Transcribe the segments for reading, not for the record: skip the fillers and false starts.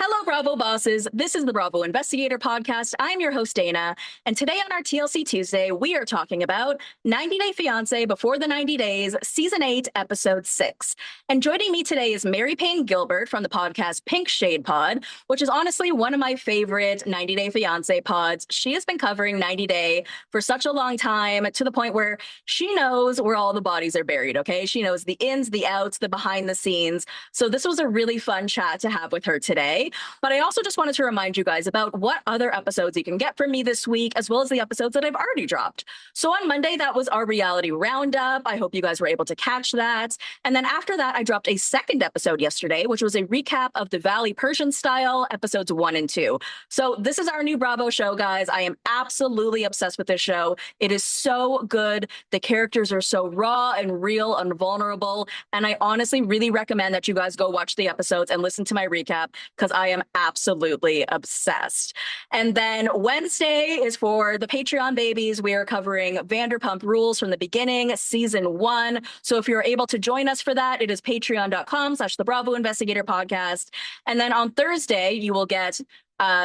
Hello, Bravo bosses. This is the Bravo Investigator Podcast. I'm your host, Dana. And today on our TLC Tuesday, we are talking about 90 Day Fiance Before the 90 Days, Season 8, Episode 6. And joining me today is Mary Payne Gilbert from the podcast Pink Shade Pod, which is honestly one of my favorite 90 Day Fiance pods. She has been covering 90 Day for such a long time, to the point where she knows where all the bodies are buried, okay? She knows the ins, the outs, the behind the scenes. So this was a really fun chat to have with her today. But I also just wanted to remind you guys about what other episodes you can get from me this week, as well as the episodes that I've already dropped. So on Monday, that was our reality roundup. I hope you guys were able to catch that. And then after that, I dropped a second episode yesterday, which was a recap of the Valley Persian Style, episodes 1 and 2. So this is our new Bravo show, guys. I am absolutely obsessed with this show. It is so good. The characters are so raw and real and vulnerable. And I honestly really recommend that you guys go watch the episodes and listen to my recap, because I am absolutely obsessed. And then Wednesday is for the Patreon babies. We are covering Vanderpump Rules from the beginning, season 1. So if you're able to join us for that, it is patreon.com/the Bravo Investigator Podcast. And then on Thursday, you will get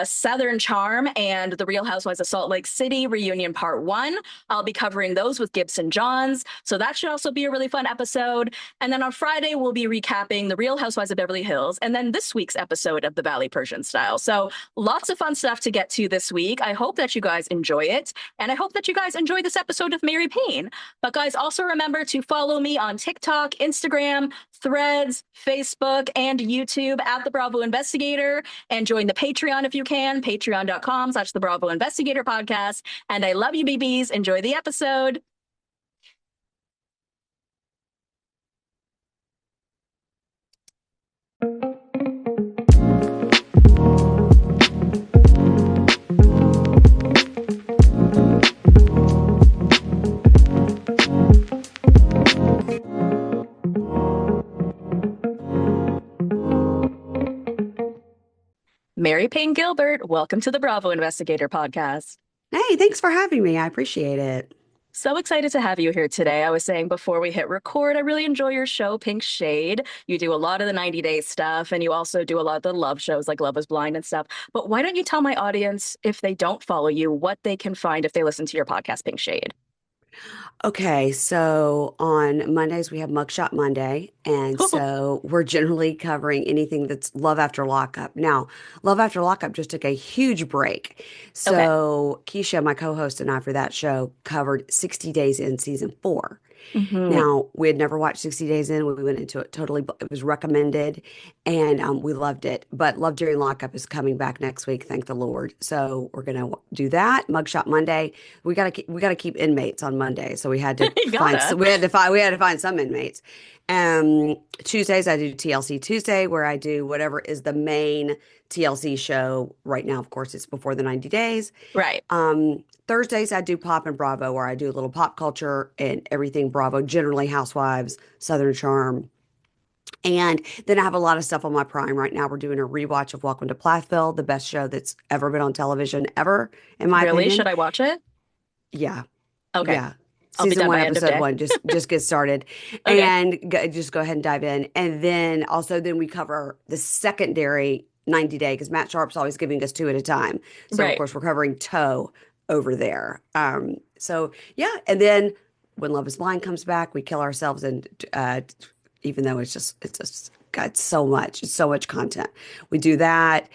Southern Charm and The Real Housewives of Salt Lake City Reunion Part 1. I'll be covering those with Gibson Johns. So that should also be a really fun episode. And then on Friday, we'll be recapping The Real Housewives of Beverly Hills and then this week's episode of the Valley Persian Style. So lots of fun stuff to get to this week. I hope that you guys enjoy it. And I hope that you guys enjoy this episode of Mary Payne. But guys, also remember to follow me on TikTok, Instagram, Threads, Facebook, and YouTube at The Bravo Investigator, and join the Patreon if you can, patreon.com/the Bravo Investigator Podcast. And I love you, BBs. Enjoy the episode. Mary Payne Gilbert, welcome to the Bravo Investigator Podcast. Hey, thanks for having me. I appreciate it. So excited to have you here today. I was saying before we hit record, I really enjoy your show, Pink Shade. You do a lot of the 90 Day stuff, and you also do a lot of the love shows like Love is Blind and stuff. But why don't you tell my audience, if they don't follow you, what they can find if they listen to your podcast, Pink Shade? Okay, so on Mondays we have Mugshot Monday, and so we're generally covering anything that's Love After Lockup. Now, Love After Lockup just took a huge break. So Keisha, my co-host, and I for that show covered 60 Days in season 4. Now, we had never watched 60 Days In. We went into it totally, it was recommended, and we loved it. But Love During Lockup is coming back next week, thank the Lord. So we're gonna do that. Mugshot Monday. We gotta keep inmates on Monday, so we had to find some inmates. Tuesdays I do TLC Tuesday, where I do whatever is the main TLC show. Right now, of course, it's Before the 90 Days. Right. Thursdays I do Pop and Bravo, where I do a little pop culture and everything Bravo, generally Housewives, Southern Charm. And then I have a lot of stuff on my Prime right now. We're doing a rewatch of Welcome to Plathville, the best show that's ever been on television ever, in my opinion. Should I watch it? Yeah. Okay. Yeah. I'll be Season done 1, by end of episode day. 1, just get started. Okay. And just go ahead and dive in. And then we cover the secondary 90 Day, because Matt Sharp's always giving us 2 at a time. So Right. of course we're covering Toe over there. So yeah, and then when Love is Blind comes back, we kill ourselves, and even though it's just got so much content. We do that.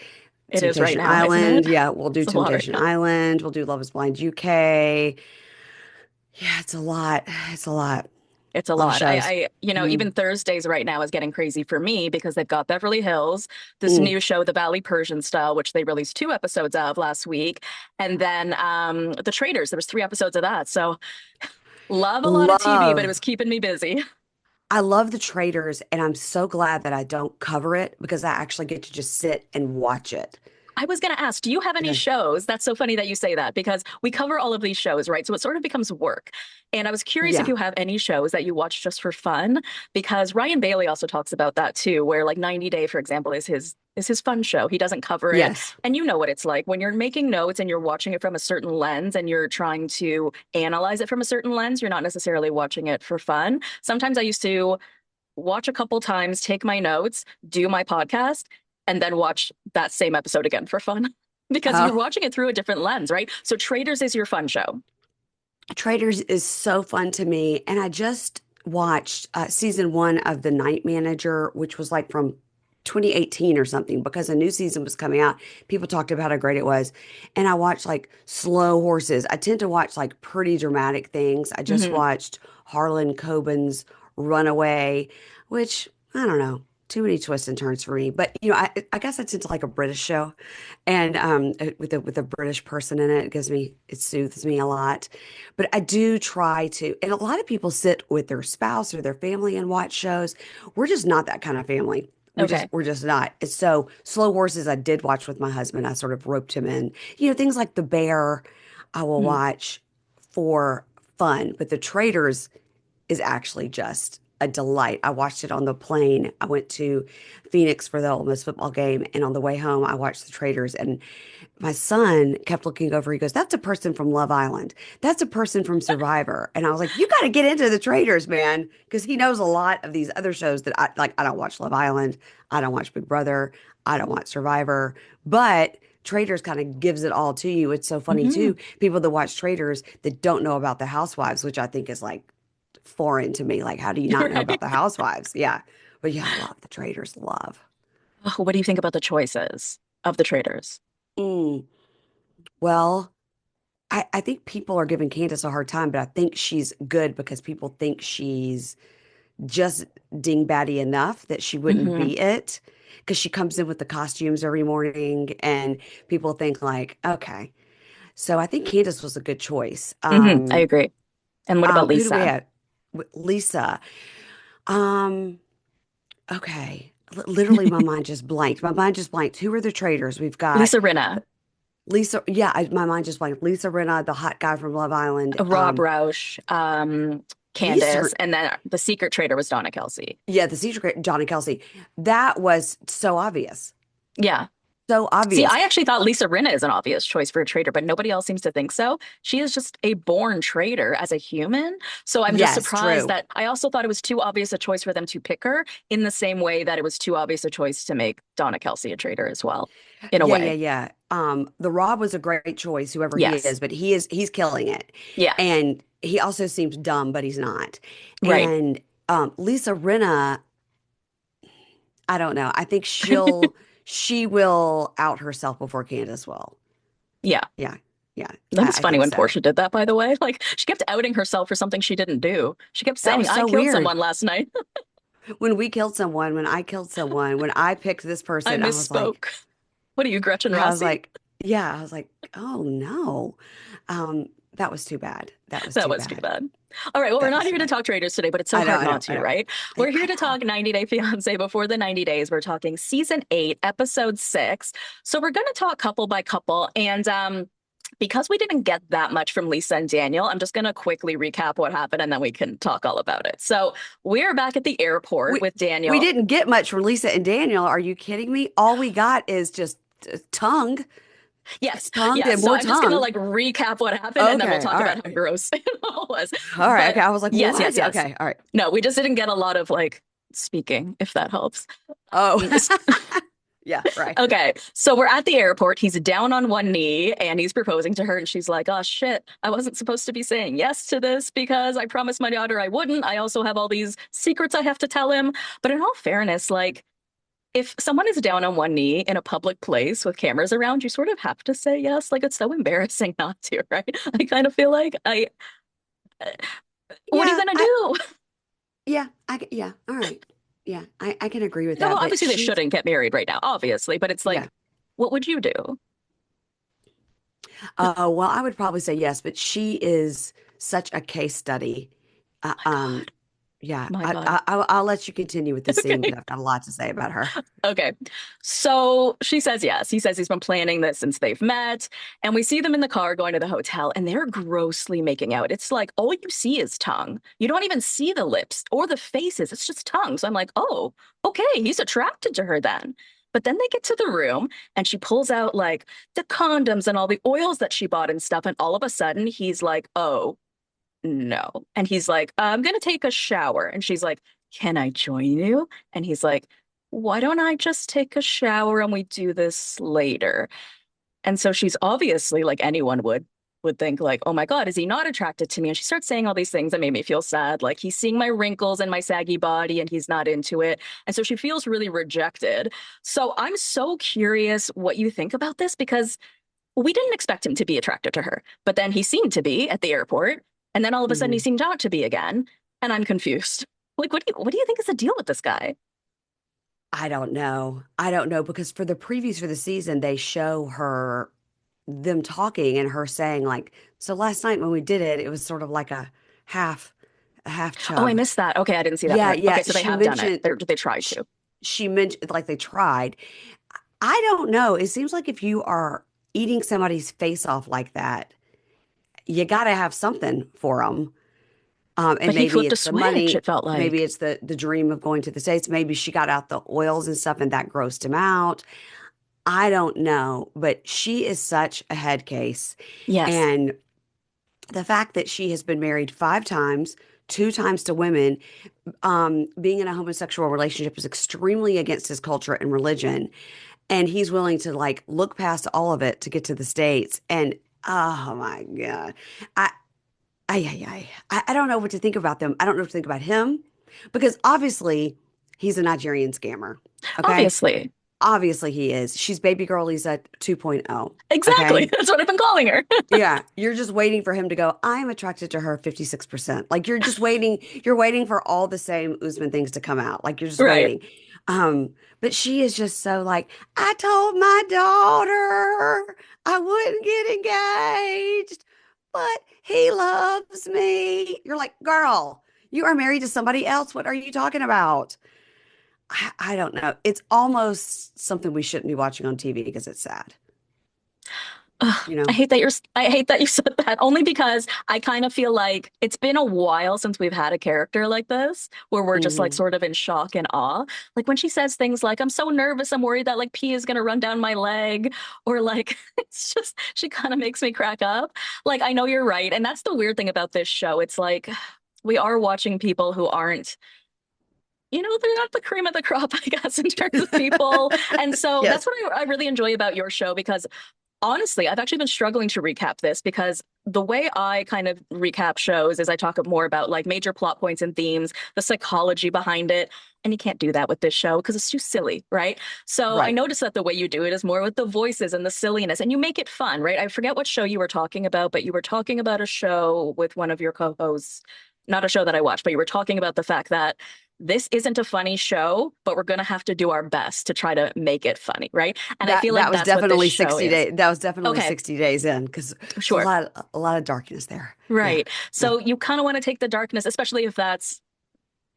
It is right Temptation now, isn't Island. it? Yeah, we'll do It's a lot right Temptation now. Island. We'll do Love is Blind UK. Yeah, it's a lot. It's a lot. It's a Of lot. shows. Even Thursdays right now is getting crazy for me because they've got Beverly Hills, this new show, The Valley Persian Style, which they released 2 episodes of last week. And then The Traitors, there was 3 episodes of that. So love a lot of TV, but it was keeping me busy. I love The Traitors, and I'm so glad that I don't cover it, because I actually get to just sit and watch it. I was going to ask, do you have any shows? That's so funny that you say that, because we cover all of these shows, right? So it sort of becomes work. And I was curious if you have any shows that you watch just for fun, because Ryan Bailey also talks about that too, where like 90 Day, for example, is his fun show. He doesn't cover it. Yes. And you know what it's like when you're making notes and you're watching it from a certain lens and you're trying to analyze it from a certain lens. You're not necessarily watching it for fun. Sometimes I used to watch a couple times, take my notes, do my podcast, and then watch that same episode again for fun because you're Oh, watching it through a different lens, right? So Traders is your fun show. Traders is so fun to me. And I just watched season one of The Night Manager, which was like from 2018 or something, because a new season was coming out. People talked about how great it was. And I watched like Slow Horses. I tend to watch like pretty dramatic things. I just Hmm. watched Harlan Coben's Runaway, which I don't know. Too many twists and turns for me, but I guess I tend to like a British show, and with a British person in it, it soothes me a lot. But I do try to, and a lot of people sit with their spouse or their family and watch shows. We're just not that kind of family. Okay. We're just not. And so Slow Horses I did watch with my husband. I sort of roped him in. Things like The Bear I will Mhm. watch for fun, but The Traders is actually just a delight. I watched it on the plane. I went to Phoenix for the Ole Miss football game, and on the way home, I watched The Traders. And my son kept looking over. He goes, "That's a person from Love Island. That's a person from Survivor." And I was like, "You got to get into The Traders, man," because he knows a lot of these other shows that I like. I don't watch Love Island. I don't watch Big Brother. I don't watch Survivor, but Traders kind of gives it all to you. It's so funny Hmm. too. People that watch Traders that don't know about the Housewives, which I think is like foreign to me. Like, how do you not know about Right. the Housewives? Yeah. But yeah, I love the Traders. Love. Oh, what do you think about the choices of the Traders? Mm. Well, I think people are giving Candace a hard time, but I think she's good because people think she's just dingbatty enough that she wouldn't Hmm. be it. Because she comes in with the costumes every morning and people think like, okay. So I think Candace was a good choice. I agree. And what about Who do we Lisa? have? Lisa. Um, okay. Literally, my mind just blanked. My mind just blanked. Who are the traders? We've got Lisa Rinna, Lisa. Yeah, my mind just blanked. Lisa Rinna, the hot guy from Love Island. Rob Roush, He's Candace, her. and then the secret trader was Donna Kelsey. Yeah, the secret Johnny Kelsey. That was so obvious. Yeah. So See, obvious. I actually thought Lisa Rinna is an obvious choice for a trader, but nobody else seems to think so. She is just a born trader as a human. So I'm just Yes, surprised true. that I also thought it was too obvious a choice for them to pick her in the same way that it was too obvious a choice to make Donna Kelsey a trader as well, in a Yeah, yeah, way. yeah. The Rob was a great choice, whoever he Yes. is, but he's killing it. Yeah. And he also seems dumb, but he's not. Right. And Lisa Rinna, I don't know. I think she will out herself before Candace will. Yeah. Yeah, yeah, That was I funny think when so. Portia did that, by the way. Like, she kept outing herself for something she didn't do. She kept That saying, was I so killed weird. someone last night. When we killed someone, when I killed someone, when I picked this I person, misspoke. What are you, Gretchen I was Rossi? like, yeah, I was like, oh no. That was too bad. That was That too was too bad. bad. All right. Well, we're That not was too here to bad. talk traders today, but it's so hard I know, not I to, know. right? We're here I to know. talk 90 Day Fiance before the 90 days. We're talking season 8, episode 6. So we're going to talk couple by couple. And because we didn't get that much from Lisa and Daniel, I'm just going to quickly recap what happened and then we can talk all about it. So we're back at the airport We with we Daniel. didn't get much from Lisa and Daniel. Are you kidding me? All we got is just tongue, Yes, tongue yes. and So more I'm just gonna tongue. like recap what happened and then we'll Okay, talk all about how right. gross it all was. All right, okay. But I was like, yes, yes, what? yes. Okay, all right. No, we just didn't get a lot of like speaking, if that helps. Oh, Um, yeah, right. Okay, so we're at the airport. He's down on one knee and he's proposing to her, and she's like, "Oh shit, I wasn't supposed to be saying yes to this because I promised my daughter I wouldn't. I also have all these secrets I have to tell him." But in all fairness, like if someone is down on one knee in a public place with cameras around, you sort of have to say yes. Like it's so embarrassing not to, right? I kind of feel like what are you Yeah, gonna do? yeah, all right. Yeah, I can agree with No, that. well, But obviously they she's, shouldn't get married right now, obviously, but it's yeah. like, what would you do? Well, I would probably say yes, but she is such a case study. Uh, My um, God. yeah, My God. I'll let you continue with the scene, but Okay. I've got a lot to say about her. Okay. So she says yes. He says he's been planning this since they've met. And we see them in the car going to the hotel, and they're grossly making out. It's like all you see is tongue. You don't even see the lips or the faces. It's just tongue. So I'm like, oh, okay, he's attracted to her then. But then they get to the room and she pulls out like the condoms and all the oils that she bought and stuff. And all of a sudden he's like, oh, no. And he's like, I'm going to take a shower. And she's like, can I join you? And he's like, why don't I just take a shower and we do this later? And so she's obviously like anyone would think like, oh my God, is he not attracted to me? And she starts saying all these things that made me feel sad. Like he's seeing my wrinkles and my saggy body and he's not into it. And so she feels really rejected. So I'm so curious what you think about this because we didn't expect him to be attracted to her, but then he seemed to be at the airport. And then all of a sudden he Mhm. seemed not to be again. And I'm confused. Like, what do you think is the deal with this guy? I don't know. I don't know because for the previews for the season, they show her them talking and her saying like, so last night when we did it, it was sort of like half a half Oh, I chub. missed that. Okay, I didn't see that Yeah, part. yeah. Okay, so they have done it. They tried She, to. she mentioned like they tried. I don't know. It seems like if you are eating somebody's face off like that, you got to have something for them. And But he maybe flipped a it's the switch, money, it felt maybe like. it's the dream of going to the States. Maybe she got out the oils and stuff and that grossed him out. I don't know, but she is such a head case. Yes. And the fact that she has been married 5 times, 2 times to women, being in a homosexual relationship is extremely against his culture and religion. And he's willing to like look past all of it to get to the States. And oh my God. I I don't know what to think about them. I don't know what to think about him because obviously he's a Nigerian scammer. Okay. Obviously. Obviously he is. She's baby girl Lisa 2.0. Exactly. Okay. That's what I've been calling her. Yeah, you're just waiting for him to go, I'm attracted to her 56%. Like you're waiting for all the same Usman things to come out. Like you're just Right. waiting. But she is just so like, I told my daughter I wouldn't get engaged, but he loves me. You're like, girl, you are married to somebody else. What are you talking about? I don't know. It's almost something we shouldn't be watching on TV because it's sad, Ugh, you know? I hate that you said that only because I kind of feel like it's been a while since we've had a character like this where we're just like Hmm. sort of in shock and awe. Like when she says things like, I'm so nervous, I'm worried that like pee is gonna run down my leg, or like it's just she kind of makes me crack up. Like I know you're right. And that's the weird thing about this show. It's like we are watching people who aren't they're not the cream of the crop, I guess, in terms of people. And so that's Yes. what I really enjoy about your show because honestly, I've actually been struggling to recap this because the way I kind of recap shows is I talk more about like major plot points and themes, the psychology behind it. And you can't do that with this show because it's too silly, right? So I Right. noticed that the way you do it is more with the voices and the silliness, and you make it fun, right? I forget what show you were talking about, but you were talking about a show with one of your co-hosts, not a show that I watched, but you were talking about the fact that this isn't a funny show, but we're going to have to do our best to try to make it funny, right? And I That feel that like was that's what this definitely show 60 is. days. That was definitely Okay, 60 days in because there's sure. a lot of darkness there. Yeah. Right. Yeah. So you kind of want to take the darkness, especially if that's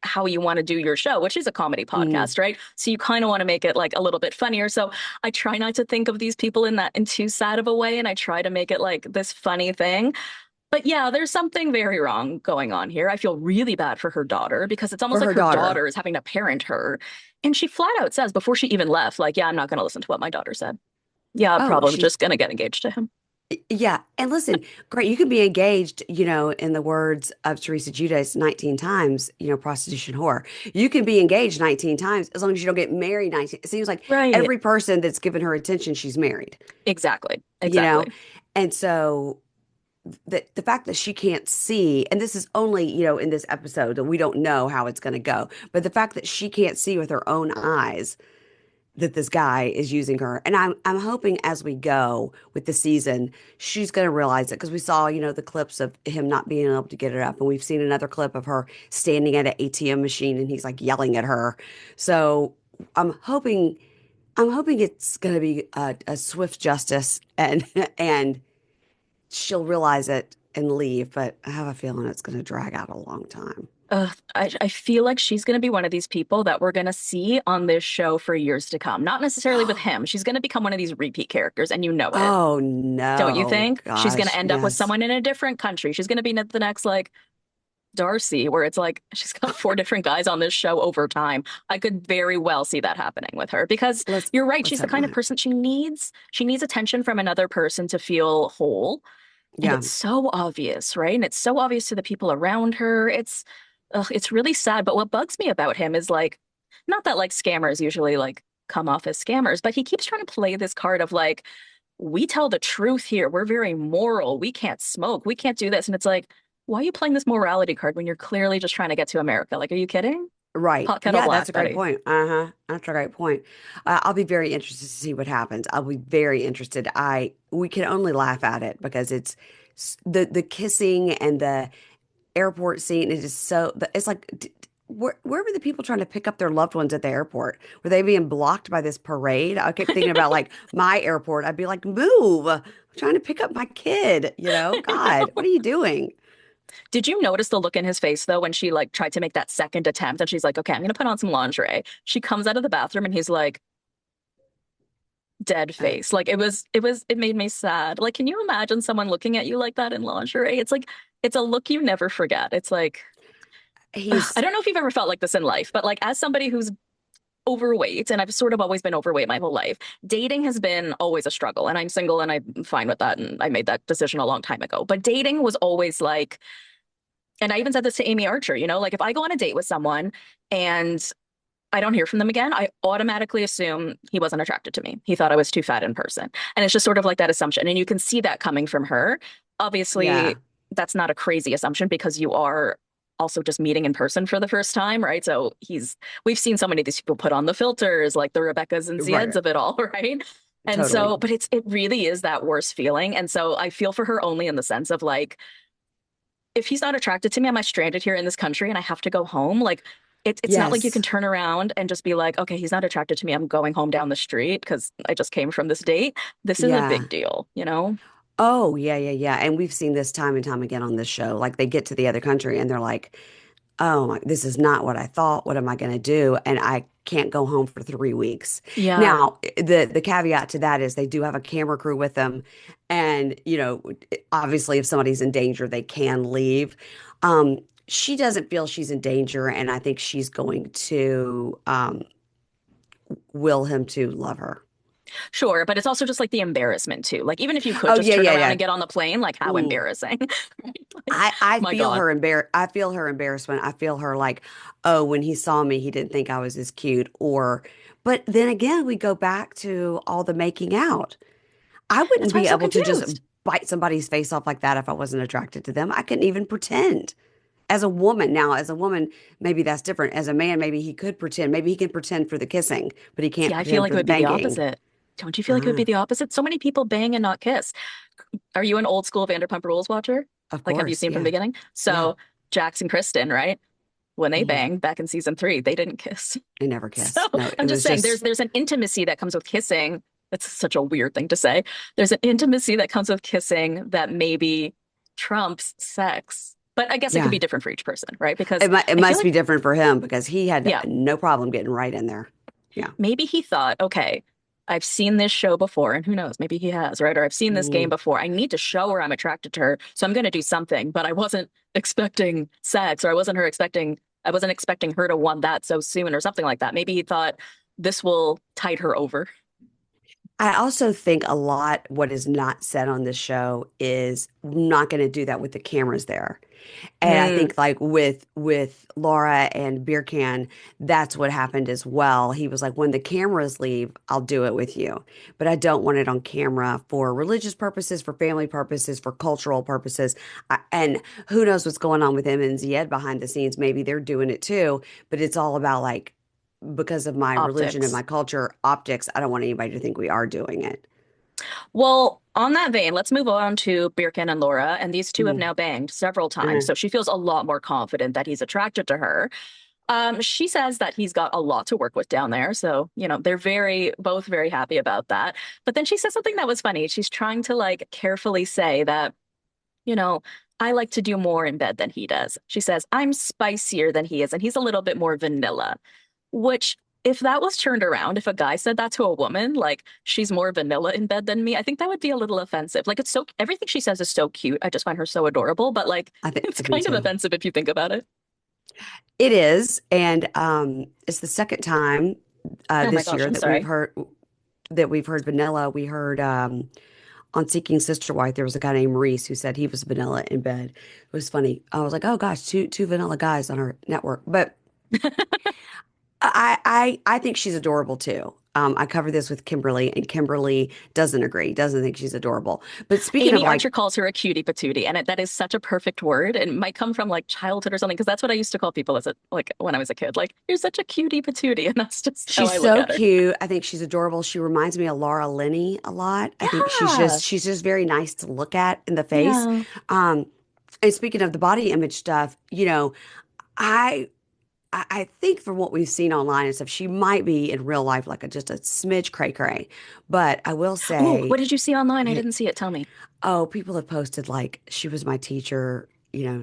how you want to do your show, which is a comedy Mm. podcast, right? So you kind of want to make it like a little bit funnier. So I try not to think of these people in too sad of a way, and I try to make it like this funny thing. But yeah, there's something very wrong going on here. I feel really bad for her daughter because it's almost For like her her daughter. daughter is having to parent her. And she flat out says before she even left, like, yeah, I'm not going to listen to what my daughter said. Yeah, I'm Oh, probably she's just going to get engaged to him. yeah. And listen, great. You can be engaged, in the words of Teresa Giudice, 19 times, prostitution whore. You can be engaged 19 times as long as you don't get married 19. It seems like Right. every person that's given her attention, she's married, Exactly. you know? Exactly. And so the fact that she can't see, and this is only, in this episode that we don't know how it's going to go, but the fact that she can't see with her own eyes that this guy is using her. And I'm hoping as we go with the season, she's going to realize it because we saw, the clips of him not being able to get it up. And we've seen another clip of her standing at an ATM machine and he's like yelling at her. So I'm hoping I'm hoping it's going to be a swift justice and and she'll realize it and leave, but I have a feeling it's going to drag out a long time. I feel like she's going to be one of these people that we're going to see on this show for years to come. Not necessarily with him. She's going to become one of these repeat characters, and you know it. Oh Don't you no, think? She's going to gosh, end up with yes. someone in a different country. She's going to be the next, like, Darcy, where it's like she's got four different guys on this show over time. I could very well see that happening with her because Let's you're right. let's She's the hope kind of not. person she needs. She needs attention from another person to feel whole. And Yeah. it's so obvious, right? And it's so obvious to the people around her. It's really sad. But what bugs me about him is like Not that like scammers usually like come off as scammers, but he keeps trying to play this card of like, we tell the truth here. We're very moral. We can't smoke. We can't do this. And it's like, why are you playing this morality card when you're clearly just trying to get to America? Like, are you kidding? Right. Hot kettle Yeah, that's black, a great buddy. point. Uh-huh. That's a great point. I'll be very interested to see what happens. I'll be very interested. We can only laugh at it because the kissing and the airport scene is just so it's like where were the people trying to pick up their loved ones at the airport? Were they being blocked by this parade? I kept thinking about like my airport. I'd be like, move. I'm trying to pick up my kid, I God, what know. are you doing? Did you notice the look in his face though when she like tried to make that second attempt and she's like, okay, I'm gonna put on some lingerie. She comes out of the bathroom and he's like, dead Uh, face. Like it made me sad. Like, can you imagine someone looking at you like that in lingerie? It's like, it's a look you never forget. It's like, I he's don't know if you've ever felt like this in life, but like as somebody who's overweight, and I've sort of always been overweight my whole life, dating has been always a struggle. And I'm single and I'm fine with that. And I made that decision a long time ago. But dating was always like, and I even said this to Amy Archer, like if I go on a date with someone and I don't hear from them again, I automatically assume he wasn't attracted to me. He thought I was too fat in person. And it's just sort of like that assumption. And you can see that coming from her. Obviously, yeah, that's not a crazy assumption because you are also just meeting in person for the first time, right? So we've seen so many of these people put on the filters, like the Rebeccas and Zieds right, of it all, right? And totally. so, but it really is that worst feeling. And so I feel for her only in the sense of like, if he's not attracted to me, am I stranded here in this country and I have to go home? Like, it's not like you can Yes. turn around and just be like, okay, he's not attracted to me. I'm going home down the street because I just came from this date. This is a Yeah. big deal, you know? Oh, yeah, yeah, yeah. And we've seen this time and time again on this show. Like they get to the other country and they're like, oh my, this is not what I thought. What am I going to do? And I can't go home for 3 weeks. Yeah, Now, the caveat to that is they do have a camera crew with them. And, obviously if somebody's in danger, they can leave. She doesn't feel she's in danger, and I think she's going to will him to love her. sure. But it's also just like the embarrassment too. Like, even if you could Oh, just yeah, turn yeah, around yeah. and get on the plane, like, how Ooh. embarrassing. Right? Like, I my feel God. her I feel her embarrassment. I feel her like, oh, when he saw me, he didn't think I was as cute. But then again, we go back to all the making out. I That's wouldn't why I'm be so able to just confused. bite somebody's face off like that if I wasn't attracted to them. I couldn't even pretend. As a woman, now, as a woman, maybe that's different. As a man, maybe he could pretend. Maybe he can pretend for the kissing, but he See, can't I feel pretend like for it the would be the banging. opposite. Don't you feel like it would be Ah, the opposite? So many people bang and not kiss. Are you an old school Vanderpump Rules watcher? of Like, have you course. seen from the Yeah. beginning? Yeah. So, Jax and Kristen, right? When they Mhm. banged back in season 3, they didn't kiss. They never So kissed. No, it I'm just was saying there's just, there's an intimacy that comes with kissing. That's such a weird thing to say. There's an intimacy that comes with kissing that maybe trumps sex. But I guess it could yeah. be different for each person, right? Because It I feel must like, be different for him because he had yeah, no problem getting right in there. Yeah. maybe he thought, okay, I've seen this show before, and who knows, maybe he has, right? Or I've seen this game Mm. before. I need to show her I'm attracted to her, so I'm going to do something. But I wasn't expecting sex, or I wasn't expecting her to want that so soon, or something like that. Maybe he thought this will tide her over. I also think a lot what is not said on this show is not going to do that with the cameras there. And I Mm, think like with Laura and Beer Can, that's what happened as well. He was like, when the cameras leave, I'll do it with you. But I don't want it on camera for religious purposes, for family purposes, for cultural purposes. And who knows what's going on with him and Zied behind the scenes. Maybe they're doing it too, but it's all about like because of my religion and optics. my culture, optics, I don't want anybody to think we are doing it. Well, on that vein, let's move on to Birkin and Laura. And these two have Mm, now banged several times. uh, So she feels a lot more confident that he's attracted to her. She says that he's got a lot to work with down there. So, they're both very happy about that. But then she says something that was funny. She's trying to like carefully say that, you know, I like to do more in bed than he does. She says, I'm spicier than he is, and he's a little bit more vanilla, which if that was turned around, if a guy said that to a woman, like she's more vanilla in bed than me, I think that would be a little offensive. Like everything she says is so cute. I just find her so adorable, but like it's I think kind of so. offensive if you think about it. It is, and it's the second time Oh my this gosh, year I'm sorry. that we've heard vanilla. We heard on Seeking Sister Wife, there was a guy named Reese who said he was vanilla in bed. It was funny. I was like, oh gosh, two vanilla guys on our network. But I think she's adorable too. I covered this with Kimberly, and Kimberly doesn't agree, doesn't think she's adorable. But speaking of Amy like, Archer calls her a cutie patootie, and that is such a perfect word. And it might come from like childhood or something, because that's what I used to call people as a like when I was a kid. Like, you're such a cutie patootie, and that's just how she's I look so at her. cute. I think she's adorable. She reminds me of Laura Linney a lot. I think Yeah, she's just very nice to look at in the face. yeah. Um, and speaking of the body image stuff, I I think from what we've seen online and stuff, she might be in real life like just a smidge cray cray. But I will Oh, what say, did you see online? I didn't see it. Tell me. oh, people have posted like she was my teacher.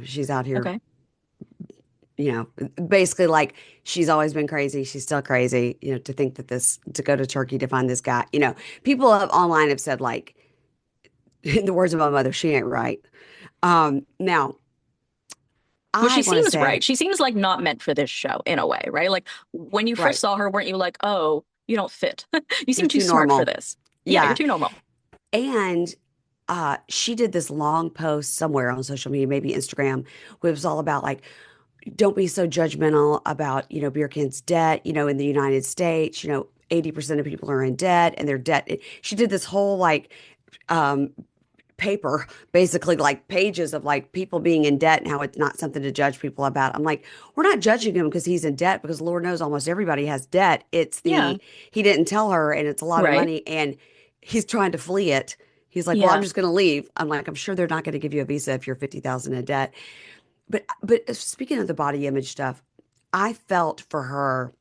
She's out here, Okay. basically like she's always been crazy. She's still crazy, to think that to go to Turkey to find this guy. People online have said like, in the words of my mother, she ain't right. Now Well, I she want to seems right. say, She seems like not meant for this show in a way, right? Like when you first right, saw her, weren't you like, oh, you don't fit? You you're seem too too smart for normal. this. Yeah, you're Yeah. too normal. And she did this long post somewhere on social media, maybe Instagram, where it was all about like, don't be so judgmental about, beer cans debt, in the United States, 80% of people are in debt and their debt. She did this whole like um paper, basically like pages of like people being in debt and how it's not something to judge people about. I'm like, we're not judging him because he's in debt because Lord knows almost everybody has debt. It's Yeah, he didn't tell her and it's a lot of right. money and he's trying to flee it. He's like, well, I'm Yeah. just going to leave. I'm like, I'm sure they're not going to give you a visa if you're 50,000 in debt. But speaking of the body image stuff, I felt for her,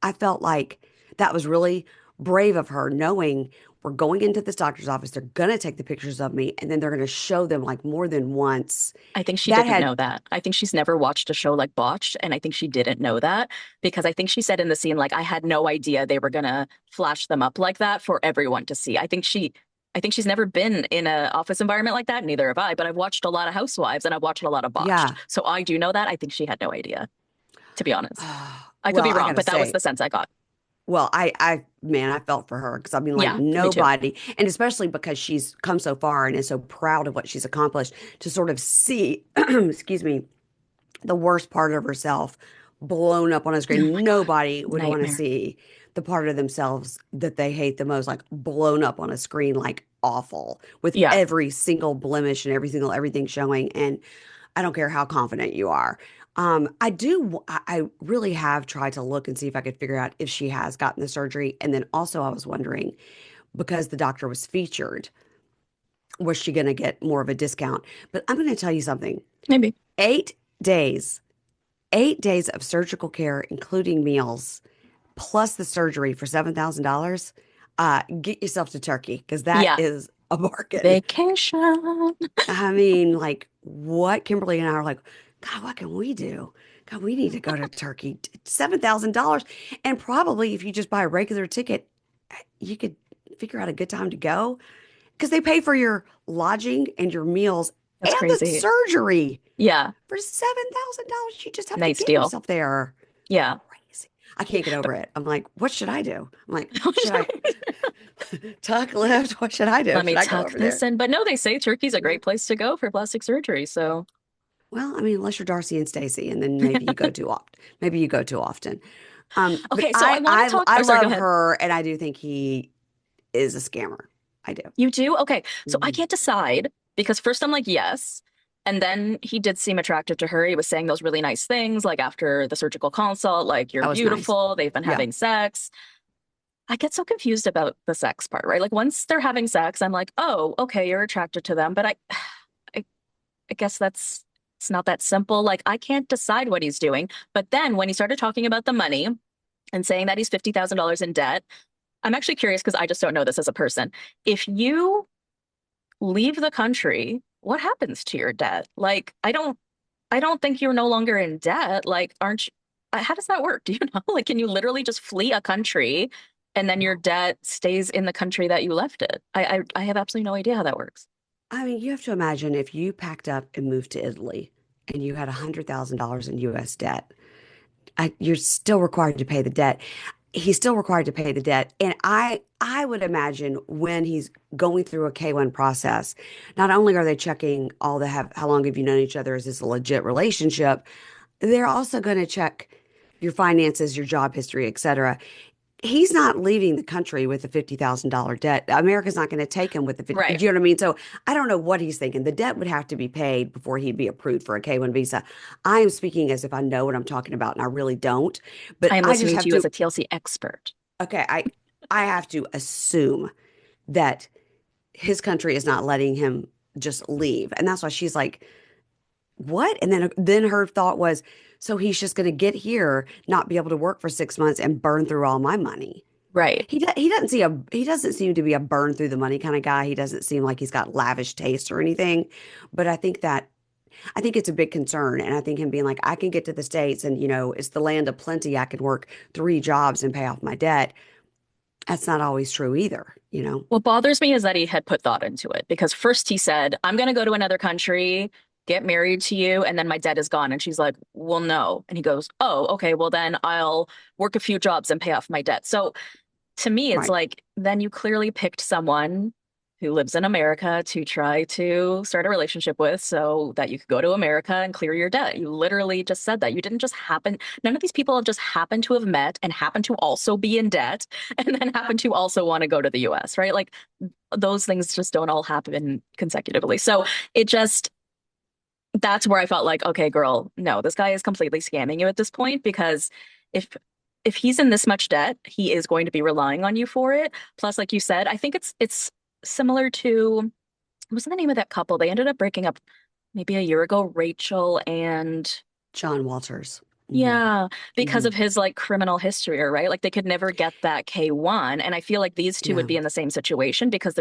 I felt like that was really brave of her, knowing we're going into this doctor's office. They're going to take the pictures of me and then they're going to show them like more than once. I think she That didn't had, know that. I think she's never watched a show like Botched, and I think she didn't know that because I think she said in the scene, like, I had no idea they were gonna flash them up like that for everyone to see. I think she's never been in an office environment like that, neither have I, but I've watched a lot of Housewives and I've watched a lot of Botched. yeah. So I do know that. I think she had no idea, to be honest. I could Well, be I wrong, gotta but that was say, the sense I got. man, I felt for her because I mean, like Yeah, me too. nobody, and especially because she's come so far and is so proud of what she's accomplished to sort of see, excuse me, the worst part of herself blown up on a Oh screen. my God. Nobody would want to Nightmare. see the part of themselves that they hate the most, like blown up on a screen, like awful, with Yeah, every single blemish and everything showing. And I don't care how confident you are. I really have tried to look and see if I could figure out if she has gotten the surgery. And then also, I was wondering because the doctor was featured, was she going to get more of a discount? But I'm going to tell you something. maybe. 8 days 8 days of surgical care, including meals, plus the surgery for $7,000. Get yourself to Turkey because that Yeah. is a bargain. Vacation. I mean, like what Kimberly and I are like, God, what can we do? God, we need to go to Turkey. $7,000. And probably if you just buy a regular ticket, you could figure out a good time to go because they pay for your lodging and your meals That's and the crazy. surgery Yeah. for $7,000. You just have to Nice get deal. yourself there. Yeah. Crazy. I can't get over But it. I'm like, what should I do? I'm like, should I tuck left? What should I do? let me Should I go tuck over this there? in. But no, they say Turkey's a Yeah. great place to go for plastic surgery. So, Well, I mean, unless you're Darcy and Stacy, and then maybe you go too often. Maybe you go too often. But okay. So I want to talk. I Oh, sorry, go love ahead. her, and I do think he is a scammer. I do. You do? Okay. So I Mhm. can't decide because first I'm like, yes. And then he did seem attracted to her. He was saying those really nice things, like after the surgical consult, like, you're That was nice. beautiful. They've been Yeah. having sex. I get so confused about the sex part, right? Like once they're having sex, I'm like, oh, okay, you're attracted to them. But I, I guess it's not that simple. Like I can't decide what he's doing. But then when he started talking about the money and saying that he's $50,000 in debt, I'm actually curious because I just don't know this as a person. If you leave the country, what happens to your debt? Like I don't think you're no longer in debt. Like aren't you, how does that work? Do you know? Like can you literally just flee a country and then your debt stays in the country that you left it? I have absolutely no idea how that works. I mean, you have to imagine if you packed up and moved to Italy and you had $100,000 in US debt, you're still required to pay the debt. He's still required to pay the debt. And I would imagine when he's going through a K-1 process, not only are they checking how long have you known each other? Is this a legit relationship? They're also going to check your finances, your job history, et cetera. He's not leaving the country with a $50,000 debt. America's not going to take him with the 50, Right. you know what I mean? So I don't know what he's thinking. The debt would have to be paid before he'd be approved for a K-1 visa. I am speaking as if I know what I'm talking about, and I really don't. I But am I just listening to have you as to, a TLC expert. okay, I have to assume that his country is not letting him just leave. And that's why she's like, what? And then her thought was, so he's just going to get here, not be able to work for 6 months and burn through all my money. Right. He doesn't seem to be a burn through the money kind of guy. He doesn't seem like he's got lavish taste or anything. But I think it's a big concern. And I think him being like, I can get to the States and it's the land of plenty. I can work 3 jobs and pay off my debt. That's not always true either. What bothers me is that he had put thought into it because first he said, I'm going to go to another country, get married to you, and then my debt is gone. And she's like, well, no. And he goes, oh, okay, well, then I'll work a few jobs and pay off my debt. So to me, it's Right. like, then you clearly picked someone who lives in America to try to start a relationship with so that you could go to America and clear your debt. You literally just said that. You didn't just happen, none of these people have just happened to have met and happen to also be in debt and then happen to also want to go to the US, right? Like those things just don't all happen consecutively. So it just, that's where I felt like, okay, girl, no, this guy is completely scamming you at this point because if he's in this much debt, he is going to be relying on you for it. Plus, like you said, I think it's similar to what was the name of that couple? They ended up breaking up maybe a year ago, Rachel and John Walters. Hmm. yeah, because Hmm. of his like criminal history, right? Like they could never get that K1. And I feel like these two would Yeah. be in the same situation because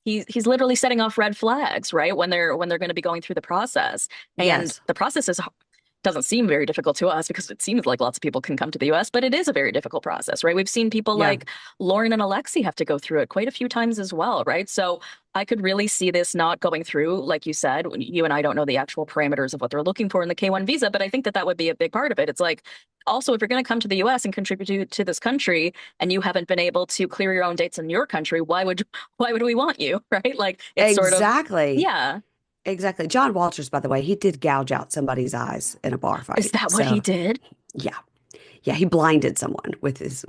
he's literally setting off red flags, right? When they're going to be going through the process. And Yes. the process doesn't seem very difficult to us because it seems like lots of people can come to the US, but it is a very difficult process, right? We've seen people Yeah. like Lauren and Alexi have to go through it quite a few times as well, right? So I could really see this not going through, like you said, you and I don't know the actual parameters of what they're looking for in the K1 visa, but I think that that would be a big part of it. It's like, also, if you're going to come to the US and contribute to this country and you haven't been able to clear your own dates in your country, why would we want you, right? Like it's sort of, Exactly. yeah. Exactly. John Walters, by the way, he did gouge out somebody's eyes in a bar Is fight. that what he So did? yeah. Yeah, he blinded someone with his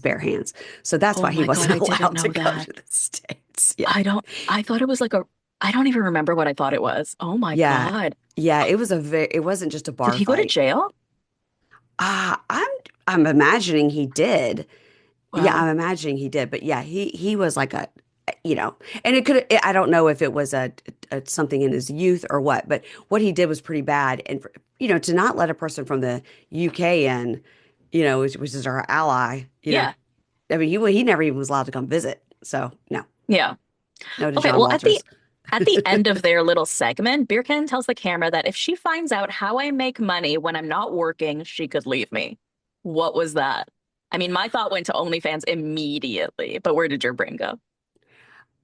bare hands. So that's Oh why he my God, I wasn't didn't allowed to know come that. to the States. Yeah. I thought it was like I don't even remember what I thought it was. Oh my Yeah. God. Yeah, it wasn't just a Did bar he go to fight. jail? Ah, I'm imagining he did. Yeah, I'm Wow. imagining he did. But yeah, he was like you know, and I don't know if it was a something in his youth or what, but what he did was pretty bad. And to not let a person from the UK in, which is our ally, Yeah. I mean, he never even was allowed to come visit. So no, Yeah. no to Okay, John well Walters. at the end of their little segment, Birkin tells the camera that if she finds out how I make money when I'm not working, she could leave me. What was that? I mean, my thought went to OnlyFans immediately, but where did your brain go?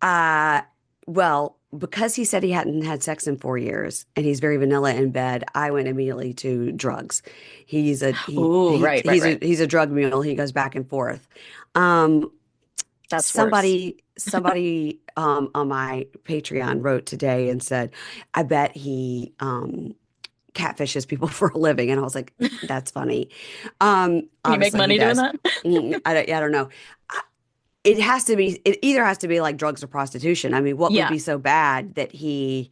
Uh, well, because he said he hadn't had sex in 4 years and he's very vanilla in bed, I went immediately to drugs. Ooh, right, right, right. He's a drug mule. He goes back and forth. Um, That's worse. somebody on my Patreon wrote today and said, I bet he catfishes people for a living. And I was like, that's funny. Can you make Obviously he money doing does. that? I don't know. It either has to be like drugs or prostitution. I mean, what would Yeah. be so bad that he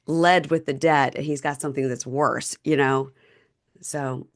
led with the debt and he's got something that's worse? So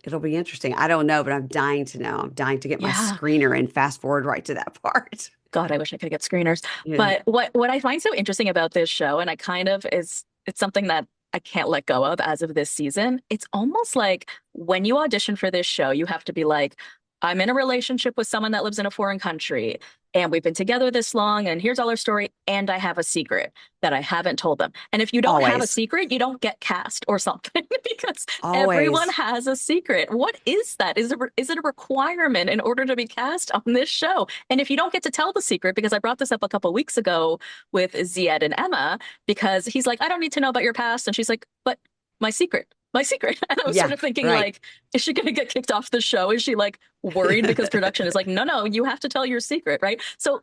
it'll be interesting. I don't know, but I'm dying to know. I'm dying to get my Yeah. screener and fast forward right to that part. God, I wish I could get screeners. Yeah. But what I find so interesting about this show, and I kind of it's something that I can't let go of as of this season. It's almost like when you audition for this show, you have to be like, I'm in a relationship with someone that lives in a foreign country, and we've been together this long, and here's all our story, and I have a secret that I haven't told them. And if you don't have a Always. secret, you don't get cast or something because everyone Always. has a secret. What is that? Is it a requirement in order to be cast on this show? And if you don't get to tell the secret, because I brought this up a couple weeks ago with Zied and Emma, because he's like, I don't need to know about your past. And she's like, but my secret, my secret. And I was sort Yeah, of thinking, right. like, is she going to get kicked off the show? Is she like worried because production is like, no, no, you have to tell your secret, right? So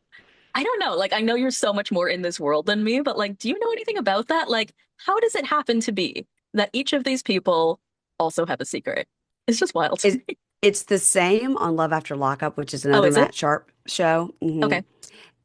I don't know. Like, I know you're so much more in this world than me, but like, do you know anything about that? Like, how does it happen to be that each of these people also have a secret? It's just wild to It, me. it's the same on Love After Lockup, which is Oh, another is it? Matt Sharp show. Okay.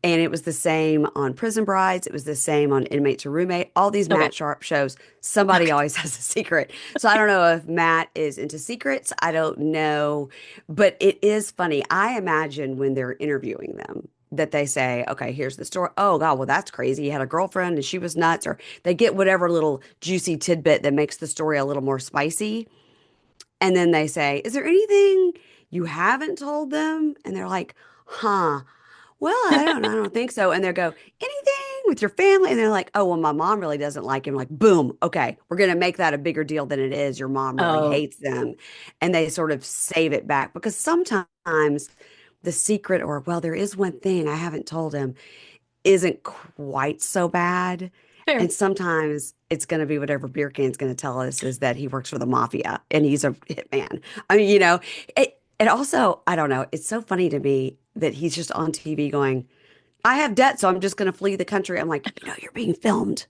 And it was the same on Prison Brides. It was the same on Inmate to Roommate. All these Okay. Matt Sharp shows, somebody Okay. always has a secret. So I don't know if Matt is into secrets. I don't know. But it is funny. I imagine when they're interviewing them that they say, okay, here's the story. Oh, God, well, that's crazy. He had a girlfriend and she was nuts. Or they get whatever little juicy tidbit that makes the story a little more spicy. And then they say, is there anything you haven't told them? And they're like, huh. Well, I don't think so. And they go, anything with your family? And they're like, oh, well, my mom really doesn't like him. Like, boom, okay, we're gonna make that a bigger deal than it is. Your mom really Oh, hates them. And they sort of save it back because sometimes the secret, or well, there is one thing I haven't told him, isn't quite so bad. fair. And sometimes it's going to be whatever beer can's going to tell us is that he works for the mafia and he's a hitman. I mean, it also, I don't know, it's so funny to me that he's just on TV going, I have debt, so I'm just going to flee the country. I'm like, you're being filmed.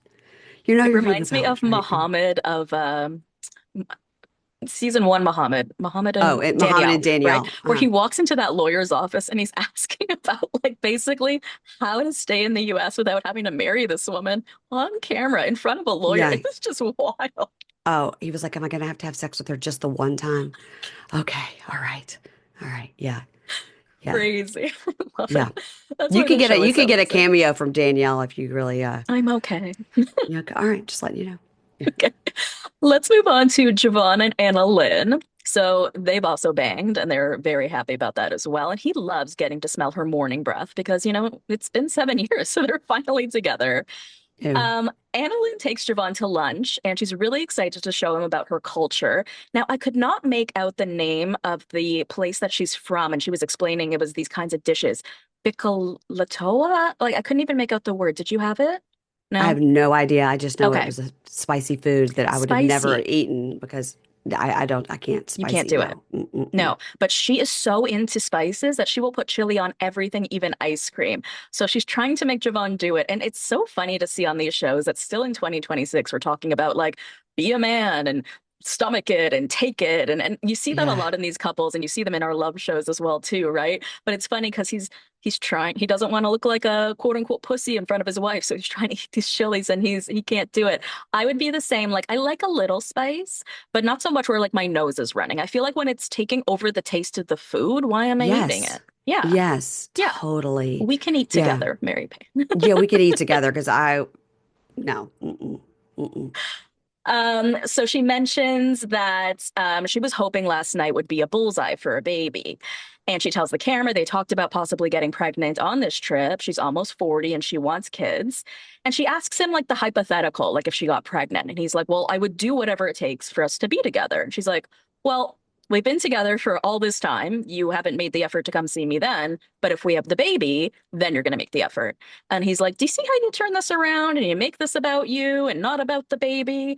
It You're being reminds me filmed, of right? Muhammad of season one, Muhammad Oh, and Muhammad Danielle, and right? Danielle. Where he walks into that lawyer's office and he's asking about like basically how to stay in the US without having to marry this woman on camera in front of a lawyer. Yeah. It was just wild. Oh, he was like, am I going to have sex with her just the one time? Okay. All right. All right. Yeah. Yeah. Crazy. Love Yeah. it. That's why the show You is could so get a amazing. cameo from Danielle if you really I'm okay. yeah, okay. All right, just letting you know. Yeah. Okay. Let's move on to Javon and Anna Lynn. So they've also banged and they're very happy about that as well. And he loves getting to smell her morning breath because, it's been 7 years, so they're finally together. Ew. Anna Lynn takes Javon to lunch and she's really excited to show him about her culture. Now, I could not make out the name of the place that she's from, and she was explaining it was these kinds of dishes. Bicolatoa? Like, I couldn't even make out the word. Did you have it? I No? have no idea. I just know it Okay. was a spicy food that I would have never Spicy. eaten because I can't You can't spicy. do it. No. Mm-mm-mm. No, but she is so into spices that she will put chili on everything, even ice cream. So she's trying to make Javon do it. And it's so funny to see on these shows that still in 2026, we're talking about like be a man and stomach it and take it. And you see that a Yeah. lot in these couples and you see them in our love shows as well too, right? But it's funny because he's trying, he doesn't want to look like a quote unquote pussy in front of his wife. So he's trying to eat these chilies and he can't do it. I would be the same. Like I like a little spice but not so much where like my nose is running. I feel like when it's taking over the taste of the food, why am I eating Yes. it? Yeah, Yes, yeah. totally. We can eat Yeah. together, Mary Payne. Yeah, we could eat together because I no. Mm-mm, mm-mm. So she mentions that she was hoping last night would be a bullseye for a baby. And she tells the camera they talked about possibly getting pregnant on this trip. She's almost 40 and she wants kids. And she asks him like the hypothetical, like if she got pregnant. And he's like, well, I would do whatever it takes for us to be together. And she's like, well, we've been together for all this time. You haven't made the effort to come see me then. But if we have the baby, then you're going to make the effort. And he's like, do you see how you turn this around and you make this about you and not about the baby?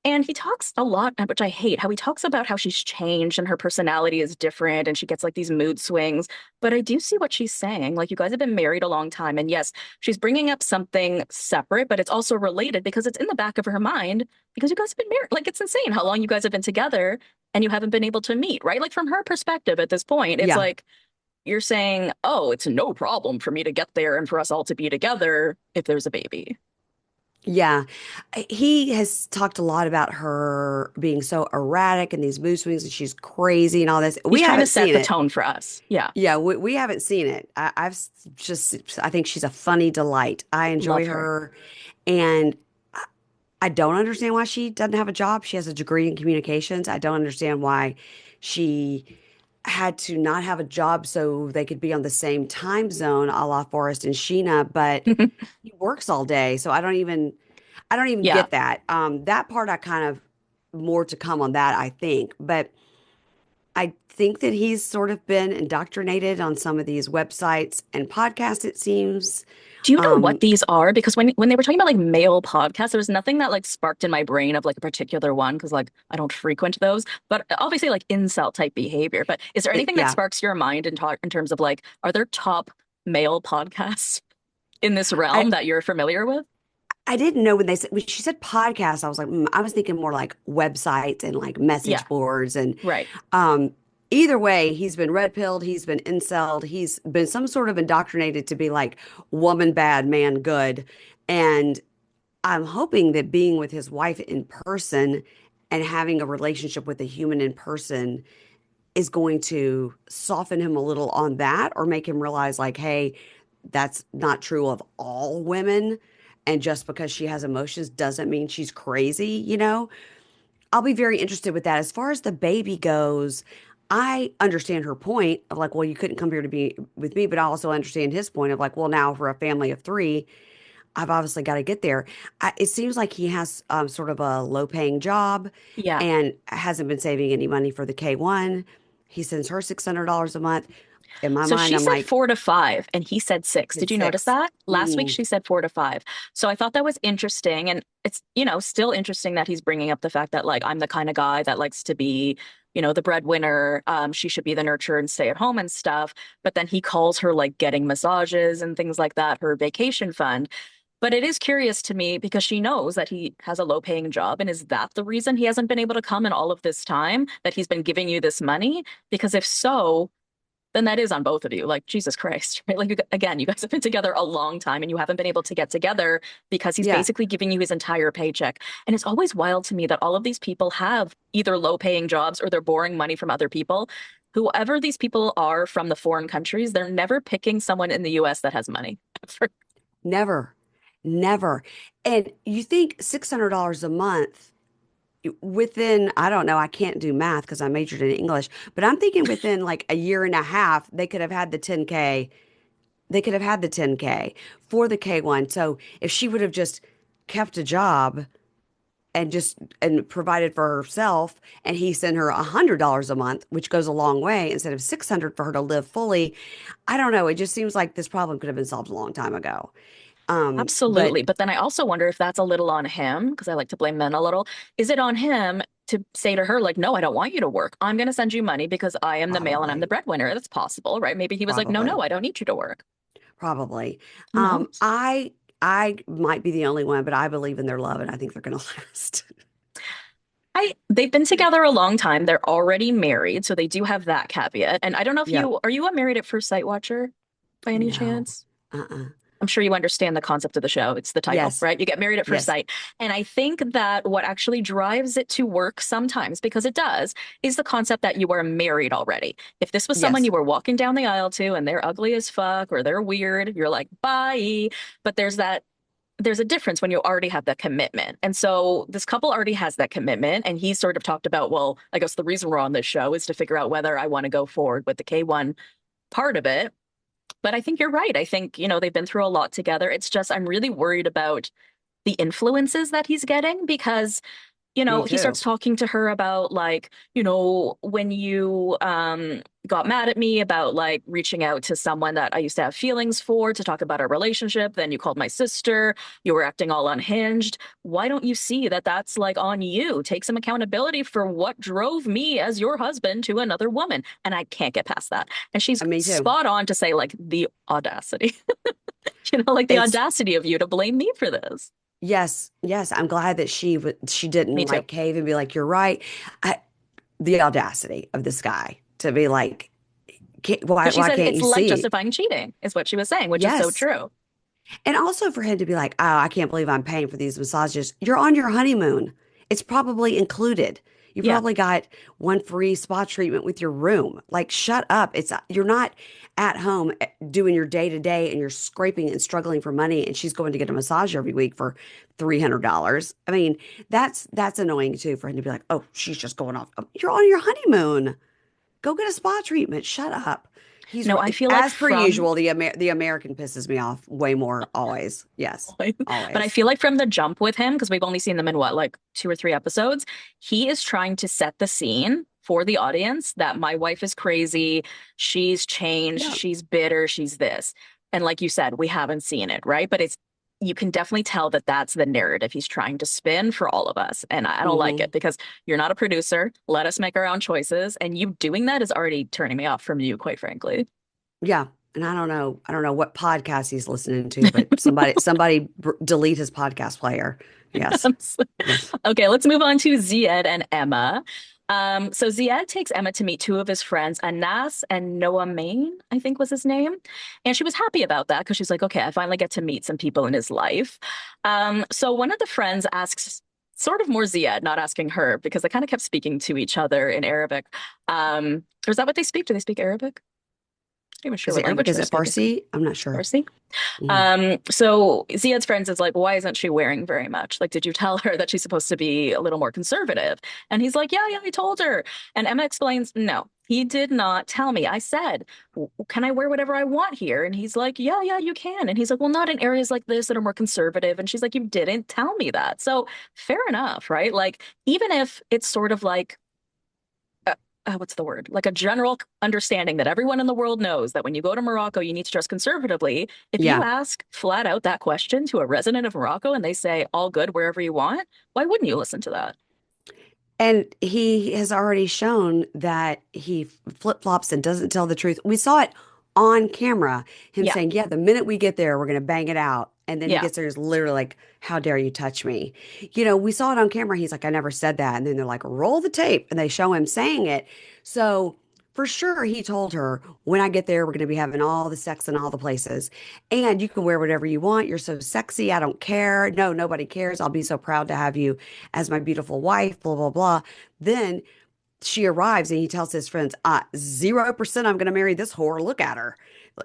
And he talks a lot, which I hate, how he talks about how she's changed and her personality is different and she gets like these mood swings. But I do see what she's saying. Like, you guys have been married a long time. And yes, she's bringing up something separate, but it's also related because it's in the back of her mind because you guys have been married. Like, it's insane how long you guys have been together and you haven't been able to meet, right? Like, from her perspective at this point, it's Yeah. like, you're saying, oh, it's no problem for me to get there and for us all to be together if there's a baby. Yeah. He has talked a lot about her being so erratic and these mood swings and she's crazy and all this. He's We trying to haven't set seen the it. tone for us. Yeah. Yeah, we haven't seen it. I think she's a funny delight. I enjoy Love her. her. And I don't understand why she doesn't have a job. She has a degree in communications. I don't understand why she had to not have a job so they could be on the same time zone, a la Forrest and Sheena, but he works all day. So I don't even Yeah. get that. That part I kind of more to come on that, I think. But I think that he's sort of been indoctrinated on some of these websites and podcasts, it seems. Do you know what Um, these are? Because when they were talking about like male podcasts, there was nothing that like sparked in my brain of like a particular one because like I don't frequent those. But obviously like incel type behavior. But is there anything that yeah, sparks your mind in talk in terms of like are there top male podcasts in this I realm that you're familiar with? I didn't know when she said podcast, I was like, I was thinking more like websites and like Yeah, message boards and right. um either way, he's been red pilled, he's been incelled, he's been some sort of indoctrinated to be like woman bad, man good. And I'm hoping that being with his wife in person and having a relationship with a human in person is going to soften him a little on that or make him realize, like, hey, that's not true of all women. And just because she has emotions doesn't mean she's crazy, you know? I'll be very interested with that. As far as the baby goes, I understand her point of like, well, you couldn't come here to be with me, but I also understand his point of like, well, now for a family of three, I've obviously got to get there. It seems like he has sort of a low-paying job Yeah. and hasn't been saving any money for the K1. He sends her $600 a month. In my So mind, she I'm said like, 4 to 5, and he said six. Did it's you notice six. that? Last week Mm, she said 4 to 5. So I thought that was interesting. And it's, still interesting that he's bringing up the fact that, like, I'm the kind of guy that likes to be, the breadwinner. She should be the nurturer and stay at home and stuff. But then he calls her like getting massages and things like that, her vacation fund. But it is curious to me because she knows that he has a low paying job. And is that the reason he hasn't been able to come in all of this time, that he's been giving you this money? Because if so, then that is on both of you. Like, Jesus Christ, right? Like, again, you guys have been together a long time and you haven't been able to get together because he's yeah, basically giving you his entire paycheck. And it's always wild to me that all of these people have either low paying jobs or they're borrowing money from other people. Whoever these people are from the foreign countries, they're never picking someone in the US that has money. never, never. And you think $600 a month within, I don't know, I can't do math because I majored in English, but I'm thinking within like a year and a half, they could have had the 10K. They could have had the 10K for the K1. So if she would have just kept a job and provided for herself and he sent her $100 a month, which goes a long way instead of 600 for her to live fully. I don't know. It just seems like this problem could have been solved a long time ago. But Absolutely. But then I also wonder if that's a little on him, because I like to blame men a little. Is it on him to say to her, like, no, I don't want you to work. I'm going to send you money because I am the male and I'm the probably, breadwinner. That's possible, right? Maybe he was like, no, probably, no, I don't need you to work. probably. Who knows? I might be the only one, but I believe in their love and I think they're gonna last. They've been together a long time. They're already married, so they do have that caveat. And I don't know if Yeah. are you a Married at First Sight watcher by any No. chance? Uh-uh. I'm sure you understand the concept of the show. It's the title, Yes. right? You get married at first Yes. sight. And I think that what actually drives it to work sometimes, because it does, is the concept that you are married already. If this was someone Yes. you were walking down the aisle to and they're ugly as fuck or they're weird, you're like, bye. But there's a difference when you already have that commitment. And so this couple already has that commitment. And he sort of talked about, well, I guess the reason we're on this show is to figure out whether I want to go forward with the K1 part of it. But I think you're right. I think, they've been through a lot together. It's just, I'm really worried about the influences that he's getting because Me he too. starts talking to her about like, when you got mad at me about like reaching out to someone that I used to have feelings for to talk about our relationship, then you called my sister, you were acting all unhinged. Why don't you see that that's like on you? Take some accountability for what drove me as your husband to another woman. And I can't get past that. And she's Me too. spot on to say like the audacity, like the It's audacity of you to blame me for this. yes, yes. I'm glad that she Me didn't too. like cave and be like, "You're right." I, the audacity of this guy to be like, Because she why said can't it's you like see?" justifying cheating, is what she was saying, which is so Yes. true. And also for him to be like, "Oh, I can't believe I'm paying for these massages." You're on your honeymoon. It's probably included. You Yeah. probably got one free spa treatment with your room. Like, shut up. You're not at home doing your day to day and you're scraping and struggling for money and she's going to get a massage every week for $300. I mean, that's annoying too for him to be like, "Oh, she's just going off." You're on your honeymoon. Go get a spa treatment. Shut up. No, I feel like As per from usual, the American pisses me off way more always. Yes, but I always. feel like from the jump with him, because we've only seen them in what, like 2 or 3 episodes, he is trying to set the scene for the audience that my wife is crazy, she's changed, Yeah. she's bitter, she's this. And like you said, we haven't seen it, right? But you can definitely tell that that's the narrative he's trying to spin for all of us. And I don't like Hmm. it because you're not a producer. Let us make our own choices. And you doing that is already turning me off from you, quite frankly. Yeah. And I don't know what podcast he's listening to, but delete his podcast player. Yes. Yes. Okay, let's move on to Zied and Emma. So Zied takes Emma to meet two of his friends, Anas and Noah Main, I think was his name. And she was happy about that because she's like, okay, I finally get to meet some people in his life. So one of the friends asks sort of more Zied, not asking her, because they kind of kept speaking to each other in Arabic. Or is that what they speak? Do they speak Arabic? I'm not even sure Is what it Arabic? language Is they're it speaking. Farsi? I'm not sure. Farsi. Mhm. So Ziad's friends is like, why isn't she wearing very much? Like, did you tell her that she's supposed to be a little more conservative? And he's like, yeah, I told her. And Emma explains, no, he did not tell me. I said, can I wear whatever I want here? And he's like, yeah, you can. And he's like, well, not in areas like this that are more conservative. And she's like, you didn't tell me that. So fair enough, right? Like, even if it's sort of like, what's the word? Like a general understanding that everyone in the world knows that when you go to Morocco, you need to dress conservatively. If you Yeah. ask flat out that question to a resident of Morocco and they say all good wherever you want, why wouldn't you listen to that? And he has already shown that he flip-flops and doesn't tell the truth. We saw it on camera, him Yeah, saying, yeah, the minute we get there, we're going to bang it out. And then he yeah, gets there, is literally like, how dare you touch me? You know, we saw it on camera. He's like, I never said that. And then they're like, roll the tape. And they show him saying it. So for sure, he told her, when I get there, we're going to be having all the sex in all the places. And you can wear whatever you want. You're so sexy. I don't care. No, nobody cares. I'll be so proud to have you as my beautiful wife, blah, blah, blah. Then she arrives and he tells his friends, 0% I'm going to marry this whore. Look at her.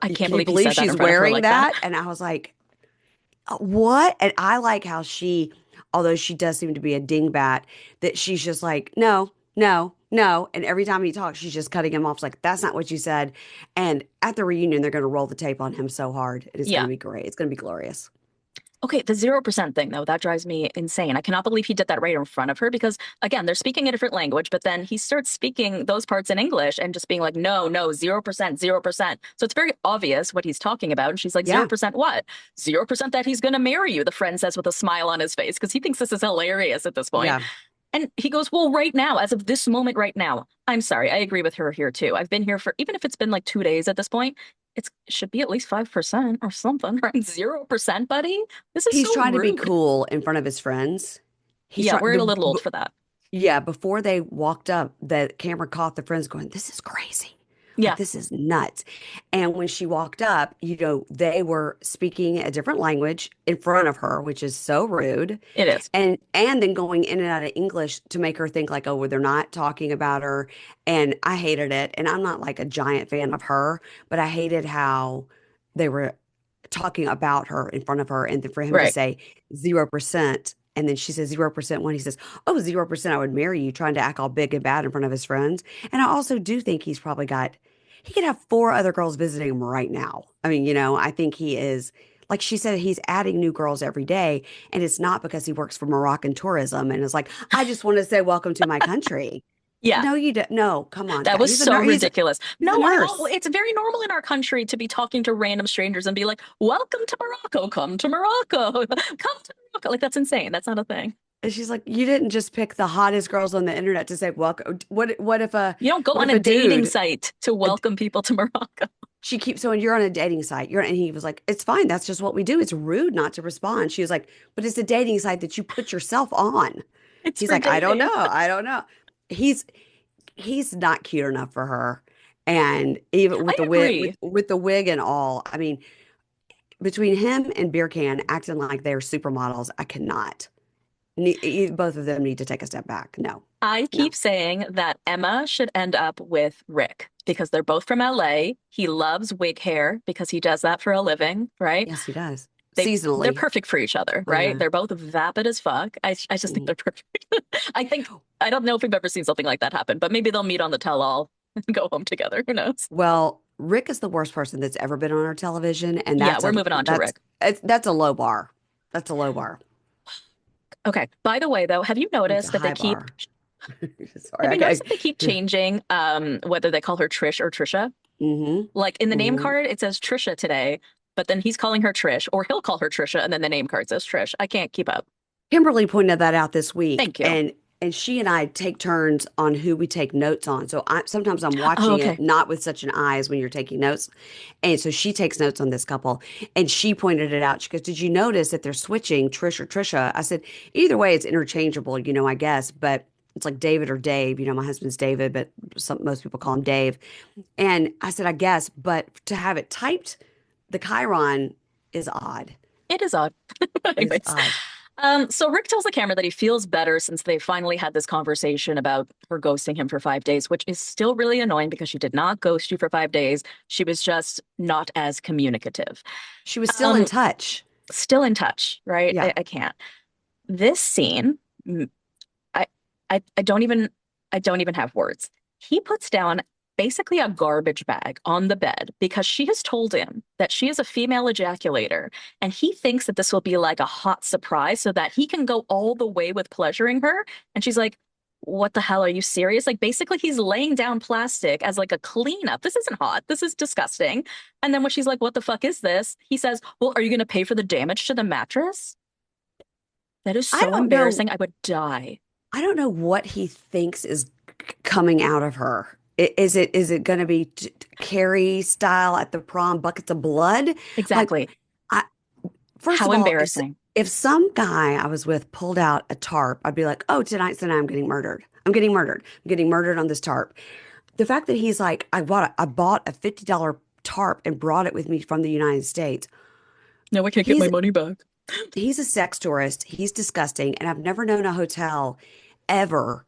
I can't Can you believe he believe said that she's in front of her wearing like that. that? And I was like, what? And I like how she, although she does seem to be a dingbat, that she's just like, no, no, no. And every time he talks, she's just cutting him off. It's like, that's not what you said. And at the reunion, they're going to roll the tape on him so hard. And it's going Yeah. to be great. It's going to be glorious. Okay, the 0% thing though, that drives me insane. I cannot believe he did that right in front of her because again, they're speaking a different language, but then he starts speaking those parts in English and just being like, no, 0%, 0%. So it's very obvious what he's talking about. And she's like, Yeah. 0% what? 0% that he's gonna marry you, the friend says with a smile on his face, because he thinks this is hilarious at this point. Yeah. And he goes, well, right now, as of this moment right now, I'm sorry, I agree with her here too. I've been here for, even if it's been like 2 days at this point, it should be at least 5% or something, right? 0%, buddy. This is He's so trying to be rude. cool in front of his friends. He's Yeah, trying we're a the little old for that. Yeah, before they walked up, the camera caught the friends going, this is crazy. Like, Yeah, this is nuts. And when she walked up, they were speaking a different language in front of her, which is so rude. it is. And then going in and out of English to make her think like, oh, well, they're not talking about her. And I hated it. And I'm not like a giant fan of her, but I hated how they were talking about her in front of her. And then for him to Right. say 0%. And then she says 0% when he says, oh, 0% I would marry you, trying to act all big and bad in front of his friends. And I also do think he could have four other girls visiting him right now. I mean, I think he is, like she said, he's adding new girls every day. And it's not because he works for Moroccan tourism and is like, I just want to say welcome to my country. Yeah, No, you don't. No, come on. that was He's a so nurse. ridiculous. He's a No, nurse. it's very normal in our country to be talking to random strangers and be like, welcome to Morocco, come to Morocco, come to Morocco. Like, that's insane. That's not a thing. And she's like, you didn't just pick the hottest girls on the internet to say welcome. You don't go What on if a a dating dude? site to welcome people to Morocco. She keeps saying, you're on a dating site. And he was like, it's fine. That's just what we do. It's rude not to respond. She was like, but it's a dating site that you put yourself on. It's He's for like, I don't dating. know. I don't know. He's he's not cute enough for her. And even with I the wig, agree. with the wig and all, I mean, between him and Beer Can acting like they're supermodels, I cannot. Both of them need to take a step back. No, I no. keep saying that Emma should end up with Rick because they're both from LA. He loves wig hair because he does that for a living, right? Yes, he does. They're Seasonally. perfect for each other, right? Uh, They're both vapid as fuck. I just think mhm. they're perfect. I don't know if we've ever seen something like that happen, but maybe they'll meet on the tell-all and go home together. Who knows? Well, Rick is the worst person that's ever been on our television, and Yeah, we're moving on to Rick. that's a low bar. That's a low bar. Okay. By the way, though, It's a noticed that they high keep bar. have Sorry. you noticed that they keep changing whether they call her Trish or Trisha? hmm Like in the name hmm card, it says Trisha today, but then he's calling her Trish, or he'll call her Trisha, and then the name card says Trish. I can't keep up. Kimberly pointed that out this week, Thank you. and and she and I take turns on who we take notes on. So sometimes I'm Oh, watching it okay. not with such an eye as when you're taking notes. And so she takes notes on this couple, and she pointed it out. She goes, "Did you notice that they're switching Trish or Trisha?" I said, "Either way, it's interchangeable, I guess, but." It's like David or Dave. My husband's David, but most people call him Dave. And I said, I guess, but to have it typed, the Chiron is odd. It is odd. Is Anyways, odd. so Rick tells the camera that he feels better since they finally had this conversation about her ghosting him for 5 days, which is still really annoying because she did not ghost you for 5 days. She was just not as communicative. She was still in Um, touch. Still in touch, right? Yeah. I can't. This scene, I, I don't even have words. He puts down basically a garbage bag on the bed because she has told him that she is a female ejaculator, and he thinks that this will be like a hot surprise so that he can go all the way with pleasuring her. And she's like, "What the hell? Are you serious?" Like basically he's laying down plastic as like a cleanup. This isn't hot. This is disgusting. And then when she's like, "What the fuck is this?" He says, "Well, are you going to pay for the damage to the mattress?" That is I so don't know. embarrassing. I would die. I don't know what he thinks is coming out of her. Is it going to be Carrie style at the prom, buckets of blood? Like, Exactly. I first How of all, embarrassing. if some guy I was with pulled out a tarp, I'd be like, oh, tonight's the night I'm getting murdered. I'm getting murdered. I'm getting murdered on this tarp. The fact that he's like, I bought a $50 tarp and brought it with me from the United States. No, I can't get my He's money back. he's a sex tourist. He's disgusting, and I've never known a hotel ever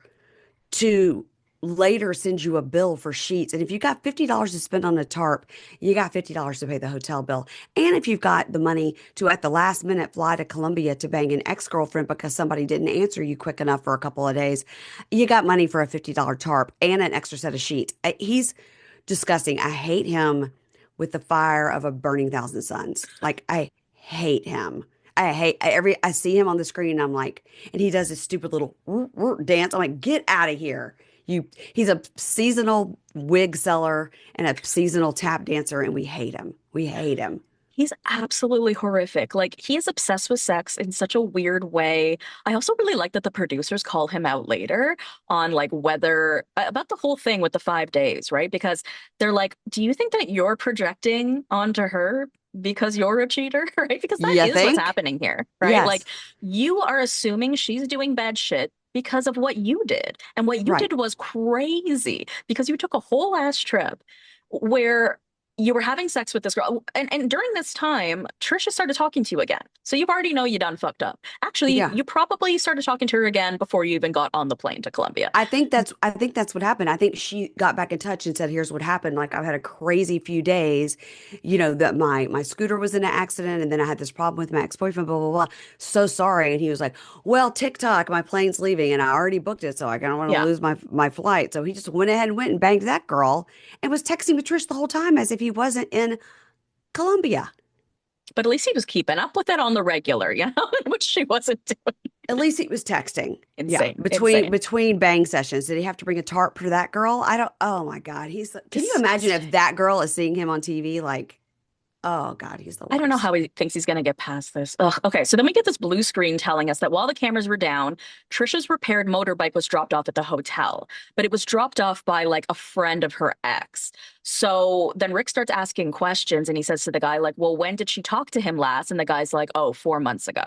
to later send you a bill for sheets. And if you got $50 to spend on a tarp, you got $50 to pay the hotel bill. And if you've got the money to at the last minute fly to Colombia to bang an ex-girlfriend because somebody didn't answer you quick enough for a couple of days, you got money for a $50 tarp and an extra set of sheets. He's disgusting. I hate him with the fire of a burning thousand suns. Like I hate him. I see him on the screen and I'm like, and he does this stupid little dance. I'm like, get out of here. He's a seasonal wig seller and a seasonal tap dancer, and we hate him. We hate him. He's absolutely horrific. Like, he is obsessed with sex in such a weird way. I also really like that the producers call him out later on, like, whether about the whole thing with the 5 days, right? Because they're like, "Do you think that you're projecting onto her because you're a cheater?" Right? Because that You is what's think? happening here, right? Like, Yes. you are assuming she's doing bad shit because of what you did. And what you Right. did was crazy because you took a whole ass trip where you were having sex with this girl. And during this time, Trisha started talking to you again. So you already know you done fucked up. Actually, Yeah. you probably started talking to her again before you even got on the plane to Colombia. I think that's what happened. I think she got back in touch and said, "Here's what happened. Like I've had a crazy few days. That my scooter was in an accident, and then I had this problem with my ex-boyfriend. Blah blah blah. So sorry." And he was like, "Well, TikTok, my plane's leaving, and I already booked it, so I don't want to Yeah. lose my flight." So he just went ahead and went and banged that girl, and was texting with Trish the whole time as if he wasn't in Colombia. But at least he was keeping up with it on the regular, which she wasn't doing. At least he was texting. Yeah, Insane. between Insane. between bang sessions. Did he have to bring a tarp for that girl? I don't. Oh my God, Can you imagine if Disgusting. that girl is seeing him on TV? Like, oh God, he's the I don't know worst. how he thinks he's going to get past this. Ugh. Okay, so then we get this blue screen telling us that while the cameras were down, Trisha's repaired motorbike was dropped off at the hotel, but it was dropped off by like a friend of her ex. So then Rick starts asking questions and he says to the guy, like, "Well, when did she talk to him last?" And the guy's like, "Oh, 4 months ago."